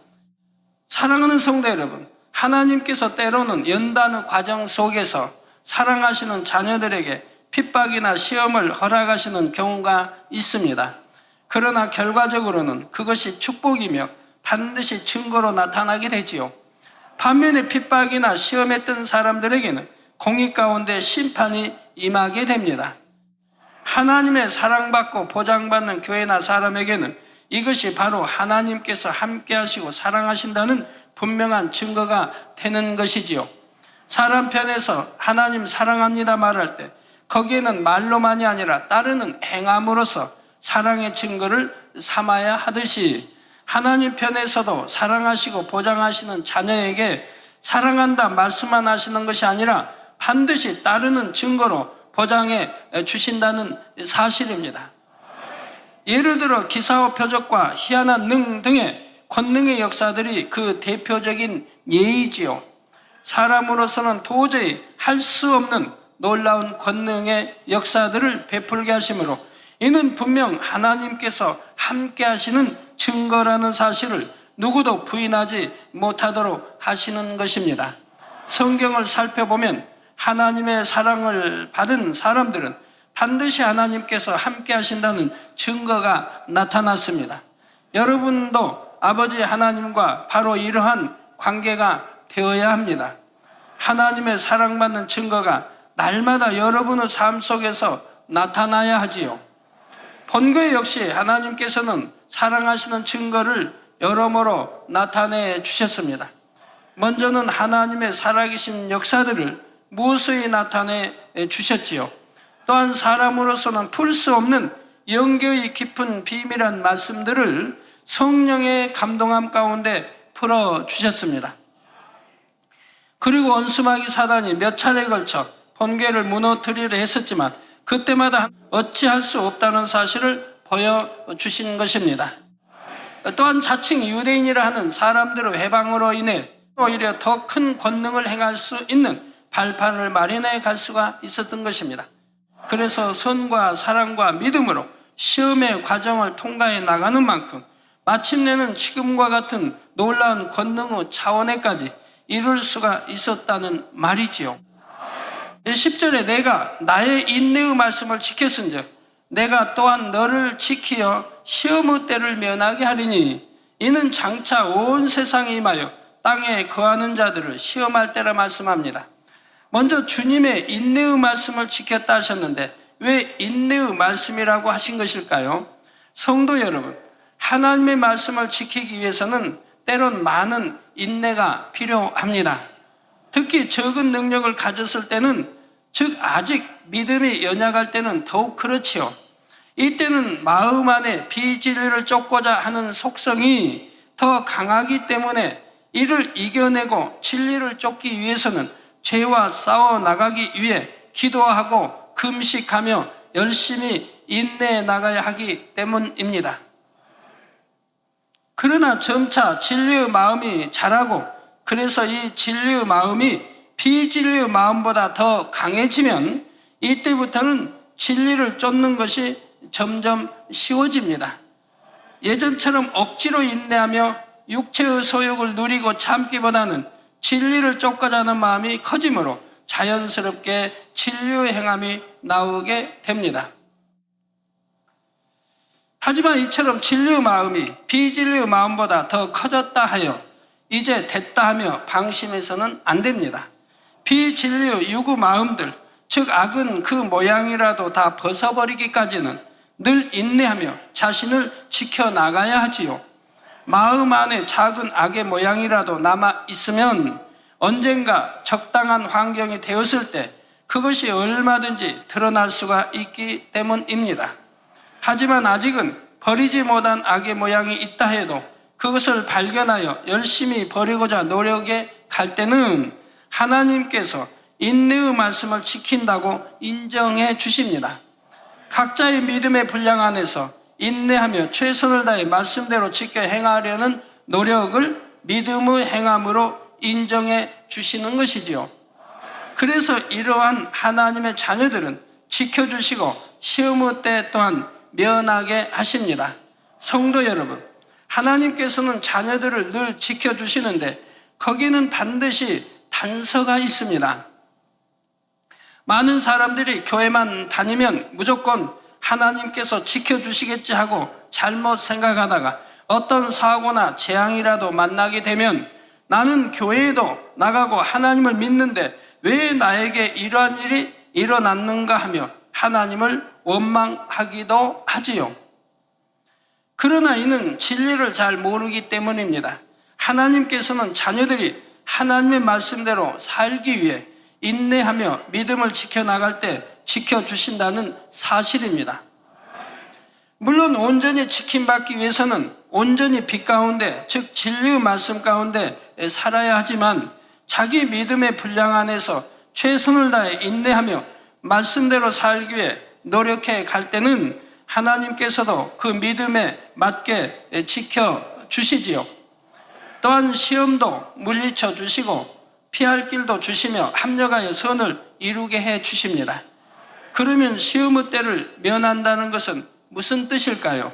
S2: 사랑하는 성도 여러분, 하나님께서 때로는 연단의 과정 속에서 사랑하시는 자녀들에게 핍박이나 시험을 허락하시는 경우가 있습니다. 그러나 결과적으로는 그것이 축복이며 반드시 증거로 나타나게 되지요. 반면에 핍박이나 시험했던 사람들에게는 공의 가운데 심판이 임하게 됩니다. 하나님의 사랑받고 보장받는 교회나 사람에게는 이것이 바로 하나님께서 함께 하시고 사랑하신다는 분명한 증거가 되는 것이지요. 사람 편에서 하나님 사랑합니다 말할 때 거기에는 말로만이 아니라 따르는 행함으로써 사랑의 증거를 삼아야 하듯이 하나님 편에서도 사랑하시고 보장하시는 자녀에게 사랑한다 말씀만 하시는 것이 아니라 반드시 따르는 증거로 보장해 주신다는 사실입니다. 예를 들어 기사와 표적과 희한한 능 등의 권능의 역사들이 그 대표적인 예이지요. 사람으로서는 도저히 할 수 없는 놀라운 권능의 역사들을 베풀게 하심으로 이는 분명 하나님께서 함께 하시는 증거라는 사실을 누구도 부인하지 못하도록 하시는 것입니다. 성경을 살펴보면 하나님의 사랑을 받은 사람들은 반드시 하나님께서 함께 하신다는 증거가 나타났습니다. 여러분도 아버지 하나님과 바로 이러한 관계가 되어야 합니다. 하나님의 사랑받는 증거가 날마다 여러분의 삶 속에서 나타나야 하지요. 본교회 역시 하나님께서는 사랑하시는 증거를 여러모로 나타내 주셨습니다. 먼저는 하나님의 살아계신 역사들을 무수히 나타내 주셨지요. 또한 사람으로서는 풀 수 없는 영계의 깊은 비밀한 말씀들을 성령의 감동함 가운데 풀어주셨습니다. 그리고 원수마귀 사단이 몇 차례에 걸쳐 본궤를 무너뜨리려 했었지만 그때마다 어찌할 수 없다는 사실을 보여주신 것입니다. 또한 자칭 유대인이라 하는 사람들의 해방으로 인해 오히려 더 큰 권능을 행할 수 있는 발판을 마련해 갈 수가 있었던 것입니다. 그래서 선과 사랑과 믿음으로 시험의 과정을 통과해 나가는 만큼 마침내는 지금과 같은 놀라운 권능의 차원에까지 이룰 수가 있었다는 말이지요. 10절에 내가 나의 인내의 말씀을 지켰은즉 내가 또한 너를 지키어 시험의 때를 면하게 하리니 이는 장차 온 세상에 임하여 땅에 거하는 자들을 시험할 때라 말씀합니다. 먼저 주님의 인내의 말씀을 지켰다 하셨는데 왜 인내의 말씀이라고 하신 것일까요? 성도 여러분, 하나님의 말씀을 지키기 위해서는 때론 많은 인내가 필요합니다. 특히 적은 능력을 가졌을 때는, 즉 아직 믿음이 연약할 때는 더욱 그렇지요. 이때는 마음 안에 비진리를 쫓고자 하는 속성이 더 강하기 때문에 이를 이겨내고 진리를 쫓기 위해서는 죄와 싸워 나가기 위해 기도하고 금식하며 열심히 인내해 나가야 하기 때문입니다. 그러나 점차 진리의 마음이 자라고, 그래서 이 진리의 마음이 비진리의 마음보다 더 강해지면 이때부터는 진리를 쫓는 것이 점점 쉬워집니다. 예전처럼 억지로 인내하며 육체의 소욕을 누리고 참기보다는 진리를 쫓고자 하는 마음이 커지므로 자연스럽게 진리의 행함이 나오게 됩니다. 하지만 이처럼 진리의 마음이 비진리의 마음보다 더 커졌다 하여 이제 됐다 하며 방심해서는 안 됩니다. 비진리의 유구 마음들, 즉 악은 그 모양이라도 다 벗어버리기까지는 늘 인내하며 자신을 지켜나가야 하지요. 마음 안에 작은 악의 모양이라도 남아 있으면 언젠가 적당한 환경이 되었을 때 그것이 얼마든지 드러날 수가 있기 때문입니다. 하지만 아직은 버리지 못한 악의 모양이 있다 해도 그것을 발견하여 열심히 버리고자 노력해 갈 때는 하나님께서 인내의 말씀을 지킨다고 인정해 주십니다. 각자의 믿음의 분량 안에서 인내하며 최선을 다해 말씀대로 지켜 행하려는 노력을 믿음의 행함으로 인정해 주시는 것이지요. 그래서 이러한 하나님의 자녀들은 지켜주시고 시험의 때 또한 면하게 하십니다. 성도 여러분, 하나님께서는 자녀들을 늘 지켜주시는데 거기는 반드시 단서가 있습니다. 많은 사람들이 교회만 다니면 무조건 하나님께서 지켜주시겠지 하고 잘못 생각하다가 어떤 사고나 재앙이라도 만나게 되면 나는 교회에도 나가고 하나님을 믿는데 왜 나에게 이러한 일이 일어났는가 하며 하나님을 원망하기도 하지요. 그러나 이는 진리를 잘 모르기 때문입니다. 하나님께서는 자녀들이 하나님의 말씀대로 살기 위해 인내하며 믿음을 지켜나갈 때 지켜주신다는 사실입니다. 물론 온전히 지킴받기 위해서는 온전히 빛 가운데, 즉 진리의 말씀 가운데 살아야 하지만 자기 믿음의 분량 안에서 최선을 다해 인내하며 말씀대로 살기 위해 노력해 갈 때는 하나님께서도 그 믿음에 맞게 지켜주시지요. 또한 시험도 물리쳐 주시고 피할 길도 주시며 합력하여 선을 이루게 해 주십니다. 그러면 시험의 때를 면한다는 것은 무슨 뜻일까요?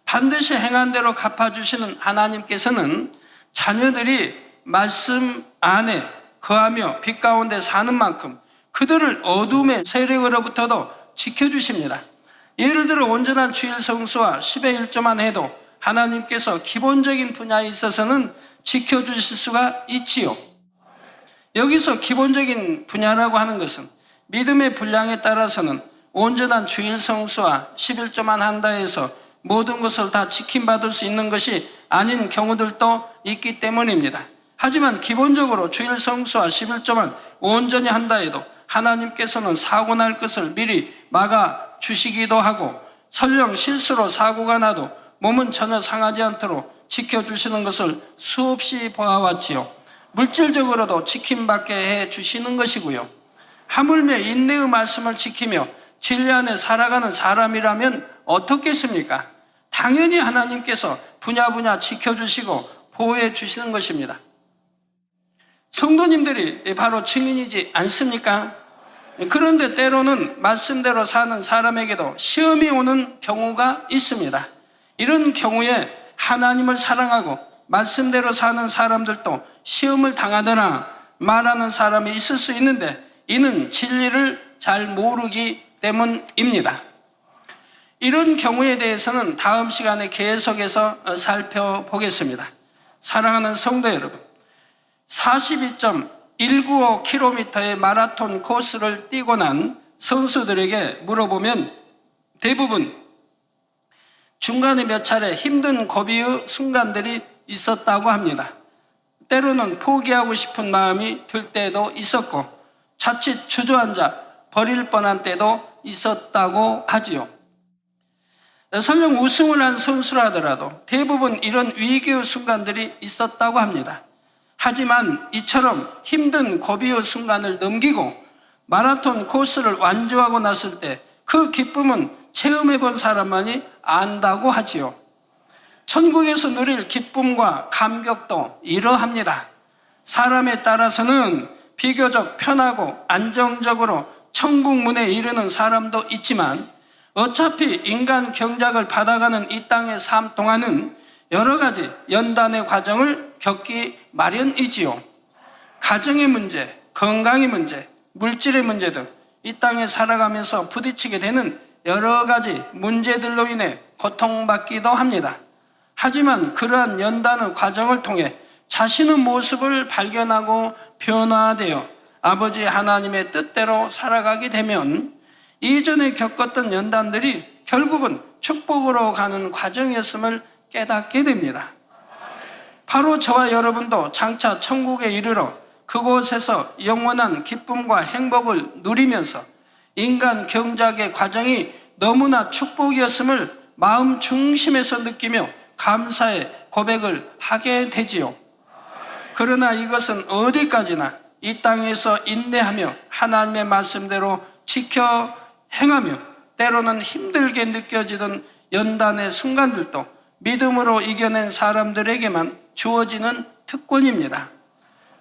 S2: 반드시 행한 대로 갚아주시는 하나님께서는 자녀들이 말씀 안에 거하며 빛 가운데 사는 만큼 그들을 어둠의 세력으로부터도 지켜주십니다. 예를 들어 온전한 주일 성수와 10의 1조만 해도 하나님께서 기본적인 분야에 있어서는 지켜주실 수가 있지요. 여기서 기본적인 분야라고 하는 것은 믿음의 분량에 따라서는 온전한 주일 성수와 11조만 한다 해서 모든 것을 다 지킴받을 수 있는 것이 아닌 경우들도 있기 때문입니다. 하지만 기본적으로 주일 성수와 11조만 온전히 한다 해도 하나님께서는 사고 날 것을 미리 막아 주시기도 하고 설령 실수로 사고가 나도 몸은 전혀 상하지 않도록 지켜주시는 것을 수없이 보아왔지요. 물질적으로도 지킴받게 해 주시는 것이고요. 하물며 인내의 말씀을 지키며 진리 안에 살아가는 사람이라면 어떻겠습니까? 당연히 하나님께서 분야분야 지켜주시고 보호해 주시는 것입니다. 성도님들이 바로 증인이지 않습니까? 그런데 때로는 말씀대로 사는 사람에게도 시험이 오는 경우가 있습니다. 이런 경우에 하나님을 사랑하고 말씀대로 사는 사람들도 시험을 당하거나 말하는 사람이 있을 수 있는데 이는 진리를 잘 모르기 때문입니다. 이런 경우에 대해서는 다음 시간에 계속해서 살펴보겠습니다. 사랑하는 성도 여러분, 42.195km의 마라톤 코스를 뛰고 난 선수들에게 물어보면 대부분 중간에 몇 차례 힘든 고비의 순간들이 있었다고 합니다. 때로는 포기하고 싶은 마음이 들 때도 있었고 자칫 주저앉아 버릴 뻔한 때도 있었다고 하지요. 설령 우승을 한 선수라더라도 대부분 이런 위기의 순간들이 있었다고 합니다. 하지만 이처럼 힘든 고비의 순간을 넘기고 마라톤 코스를 완주하고 났을 때 그 기쁨은 체험해 본 사람만이 안다고 하지요. 천국에서 누릴 기쁨과 감격도 이러합니다. 사람에 따라서는 비교적 편하고 안정적으로 천국 문에 이르는 사람도 있지만 어차피 인간 경작을 받아가는 이 땅의 삶 동안은 여러 가지 연단의 과정을 겪기 마련이지요. 가정의 문제, 건강의 문제, 물질의 문제 등 이 땅에 살아가면서 부딪히게 되는 여러 가지 문제들로 인해 고통받기도 합니다. 하지만 그러한 연단의 과정을 통해 자신의 모습을 발견하고 변화되어 아버지 하나님의 뜻대로 살아가게 되면 이전에 겪었던 연단들이 결국은 축복으로 가는 과정이었음을 깨닫게 됩니다. 바로 저와 여러분도 장차 천국에 이르러 그곳에서 영원한 기쁨과 행복을 누리면서 인간 경작의 과정이 너무나 축복이었음을 마음 중심에서 느끼며 감사의 고백을 하게 되지요. 그러나 이것은 어디까지나 이 땅에서 인내하며 하나님의 말씀대로 지켜 행하며 때로는 힘들게 느껴지던 연단의 순간들도 믿음으로 이겨낸 사람들에게만 주어지는 특권입니다.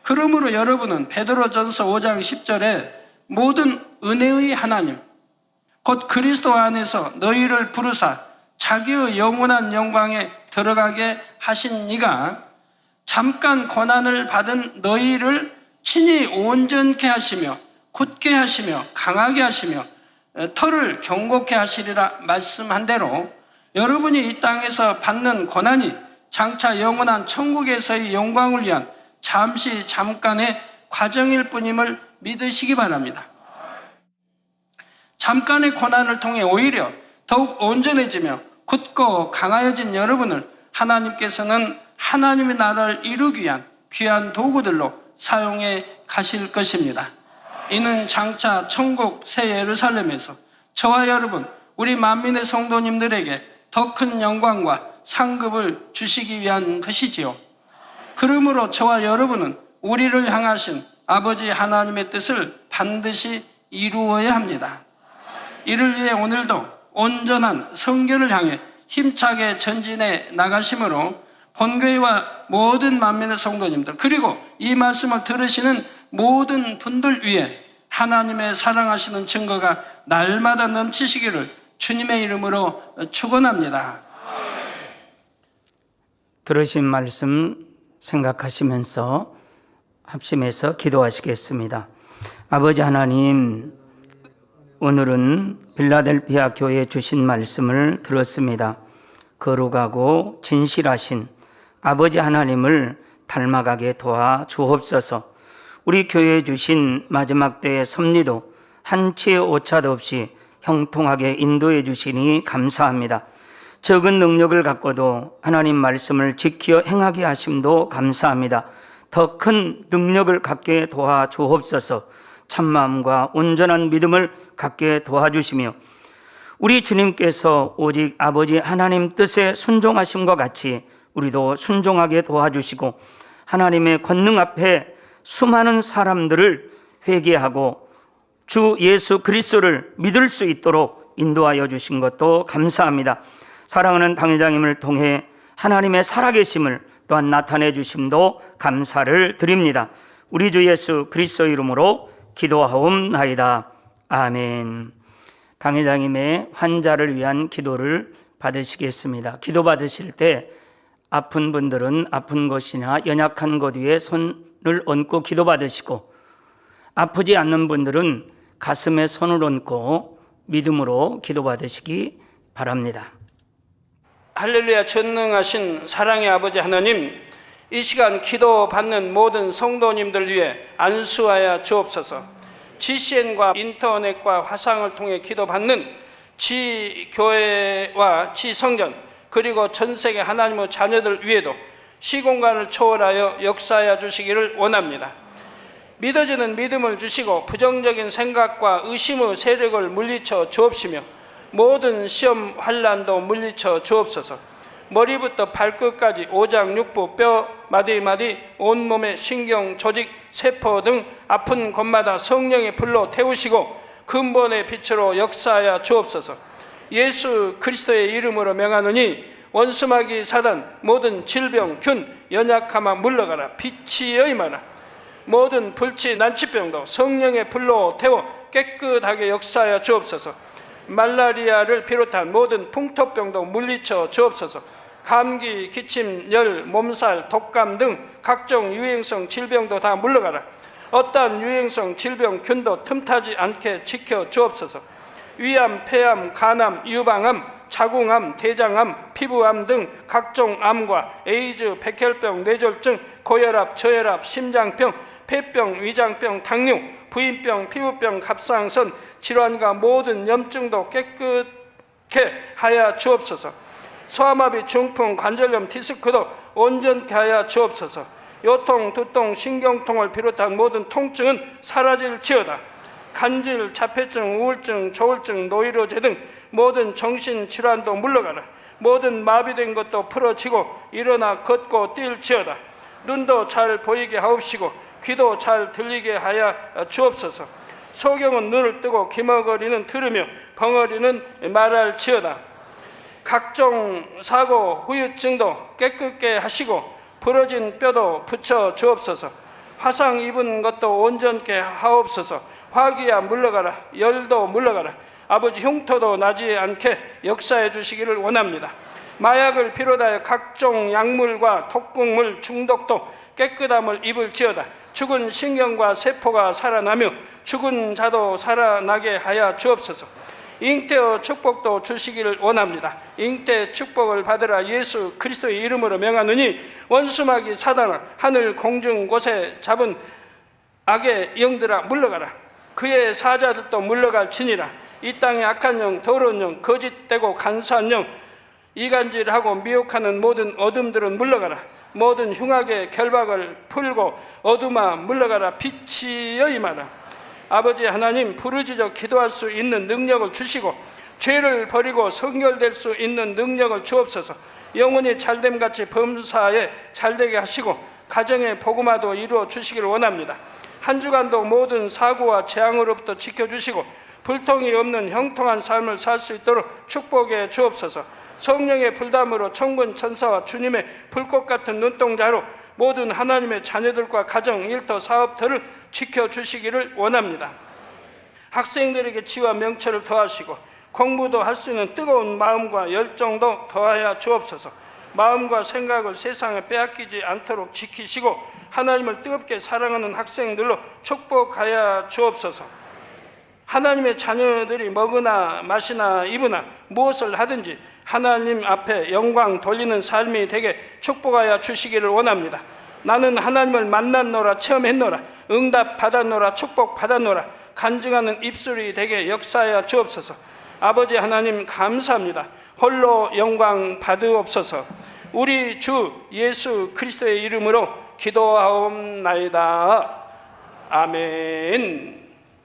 S2: 그러므로 여러분은 베드로전서 5장 10절에 모든 은혜의 하나님 곧 그리스도 안에서 너희를 부르사 자기의 영원한 영광에 들어가게 하신 이가 잠깐 고난을 받은 너희를 친히 온전케 하시며 굳게 하시며 강하게 하시며 터를 견고케 하시리라 말씀한 대로 여러분이 이 땅에서 받는 고난이 장차 영원한 천국에서의 영광을 위한 잠깐의 과정일 뿐임을 믿으시기 바랍니다. 잠깐의 고난을 통해 오히려 더욱 온전해지며 굳고 강하여진 여러분을 하나님께서는 하나님의 나라를 이루기 위한 귀한 도구들로 사용해 가실 것입니다. 이는 장차 천국 새 예루살렘에서 저와 여러분 우리 만민의 성도님들에게 더 큰 영광과 상급을 주시기 위한 것이지요. 그러므로 저와 여러분은 우리를 향하신 아버지 하나님의 뜻을 반드시 이루어야 합니다. 이를 위해 오늘도 온전한 성결을 향해 힘차게 전진해 나가심으로 본교회와 모든 만민의 성도님들 그리고 이 말씀을 들으시는 모든 분들 위해 하나님의 사랑하시는 증거가 날마다 넘치시기를 주님의 이름으로 축원합니다.
S1: 들으신 말씀 생각하시면서 합심해서 기도하시겠습니다. 아버지 하나님, 오늘은 빌라델피아 교회에 주신 말씀을 들었습니다. 거룩하고 진실하신 아버지 하나님을 닮아가게 도와 주옵소서. 우리 교회에 주신 마지막 때의 섭리도 한치의 오차도 없이 형통하게 인도해 주시니 감사합니다. 적은 능력을 갖고도 하나님 말씀을 지켜 행하게 하심도 감사합니다. 더 큰 능력을 갖게 도와 주옵소서. 참마음과 온전한 믿음을 갖게 도와주시며 우리 주님께서 오직 아버지 하나님 뜻에 순종하심과 같이 우리도 순종하게 도와주시고 하나님의 권능 앞에 수많은 사람들을 회개하고 주 예수 그리스도를 믿을 수 있도록 인도하여 주신 것도 감사합니다. 사랑하는 당회장님을 통해 하나님의 살아계심을 또한 나타내 주심도 감사를 드립니다. 우리 주 예수 그리스도 이름으로 기도하옵나이다. 아멘. 당회장님의 환자를 위한 기도를 받으시겠습니다. 기도 받으실 때 아픈 분들은 아픈 곳이나 연약한 곳 위에 손을 얹고 기도 받으시고 아프지 않는 분들은 가슴에 손을 얹고 믿음으로 기도 받으시기 바랍니다.
S2: 할렐루야. 전능하신 사랑의 아버지 하나님, 이 시간 기도받는 모든 성도님들 위해 안수하여 주옵소서. GCN과 인터넷과 화상을 통해 기도받는 지교회와 지성전 그리고 전세계 하나님의 자녀들 위에도 시공간을 초월하여 역사하여 주시기를 원합니다. 믿어지는 믿음을 주시고 부정적인 생각과 의심의 세력을 물리쳐 주옵시며 모든 시험 환난도 물리쳐 주옵소서. 머리부터 발끝까지 오장육부 뼈 마디마디 온몸의 신경 조직 세포 등 아픈 곳마다 성령의 불로 태우시고 근본의 빛으로 역사하여 주옵소서. 예수 그리스도의 이름으로 명하노니 원수마귀 사단 모든 질병 균 연약함아 물러가라. 빛이 여임하라. 모든 불치 난치병도 성령의 불로 태워 깨끗하게 역사하여 주옵소서. 말라리아를 비롯한 모든 풍토병도 물리쳐 주옵소서. 감기, 기침, 열, 몸살, 독감 등 각종 유행성 질병도 다 물러가라. 어떠한 유행성 질병 균도 틈타지 않게 지켜 주옵소서. 위암, 폐암, 간암, 유방암, 자궁암, 대장암, 피부암 등 각종 암과 에이즈, 백혈병, 뇌졸중, 고혈압, 저혈압, 심장병, 폐병, 위장병, 당뇨, 부인병, 피부병, 갑상선 질환과 모든 염증도 깨끗게 하여 주옵소서. 소아마비, 중풍, 관절염, 디스크도 온전케 하여 주옵소서. 요통, 두통, 신경통을 비롯한 모든 통증은 사라질지어다. 간질, 자폐증, 우울증, 조울증, 노이로제 등 모든 정신질환도 물러가라. 모든 마비된 것도 풀어지고 일어나 걷고 뛸지어다. 눈도 잘 보이게 하옵시고 귀도 잘 들리게 하여 주옵소서. 소경은 눈을 뜨고 기머거리는 들으며 벙어리는 말할지어다. 각종 사고 후유증도 깨끗게 하시고 부러진 뼈도 붙여 주옵소서. 화상 입은 것도 온전케 하옵소서. 화기야 물러가라. 열도 물러가라. 아버지 흉터도 나지 않게 역사해 주시기를 원합니다. 마약을 비롯하여 각종 약물과 독극물 중독도 깨끗함을 입을지어다. 죽은 신경과 세포가 살아나며 죽은 자도 살아나게 하여 주옵소서. 잉태의 축복도 주시기를 원합니다. 잉태 축복을 받으라. 예수 그리스도의 이름으로 명하노니 원수마귀 사단아 하늘 공중 곳에 잡은 악의 영들아 물러가라. 그의 사자들도 물러갈지니라. 이 땅의 악한 영, 더러운 영, 거짓되고 간사한 영, 이간질하고 미혹하는 모든 어둠들은 물러가라. 모든 흉악의 결박을 풀고 어둠아 물러가라. 빛이 여임하라. 아버지 하나님, 부르짖어 기도할 수 있는 능력을 주시고 죄를 버리고 성결될 수 있는 능력을 주옵소서. 영혼이 잘됨같이 범사에 잘되게 하시고 가정의 복음화도 이루어 주시기를 원합니다. 한 주간도 모든 사고와 재앙으로부터 지켜주시고 불통이 없는 형통한 삶을 살 수 있도록 축복해 주옵소서. 성령의 불담으로 천군 천사와 주님의 불꽃 같은 눈동자로 모든 하나님의 자녀들과 가정, 일터, 사업터를 지켜주시기를 원합니다. 학생들에게 지와 명철을 더하시고 공부도 할 수 있는 뜨거운 마음과 열정도 더하여 주옵소서. 마음과 생각을 세상에 빼앗기지 않도록 지키시고 하나님을 뜨겁게 사랑하는 학생들로 축복하여 주옵소서. 하나님의 자녀들이 먹으나 마시나 입으나 무엇을 하든지 하나님 앞에 영광 돌리는 삶이 되게 축복하여 주시기를 원합니다. 나는 하나님을 만났노라, 체험했노라, 응답 받았노라, 축복 받았노라, 간증하는 입술이 되게 역사하여 주옵소서. 아버지 하나님 감사합니다. 홀로 영광 받으옵소서. 우리 주 예수 그리스도의 이름으로 기도하옵나이다. 아멘.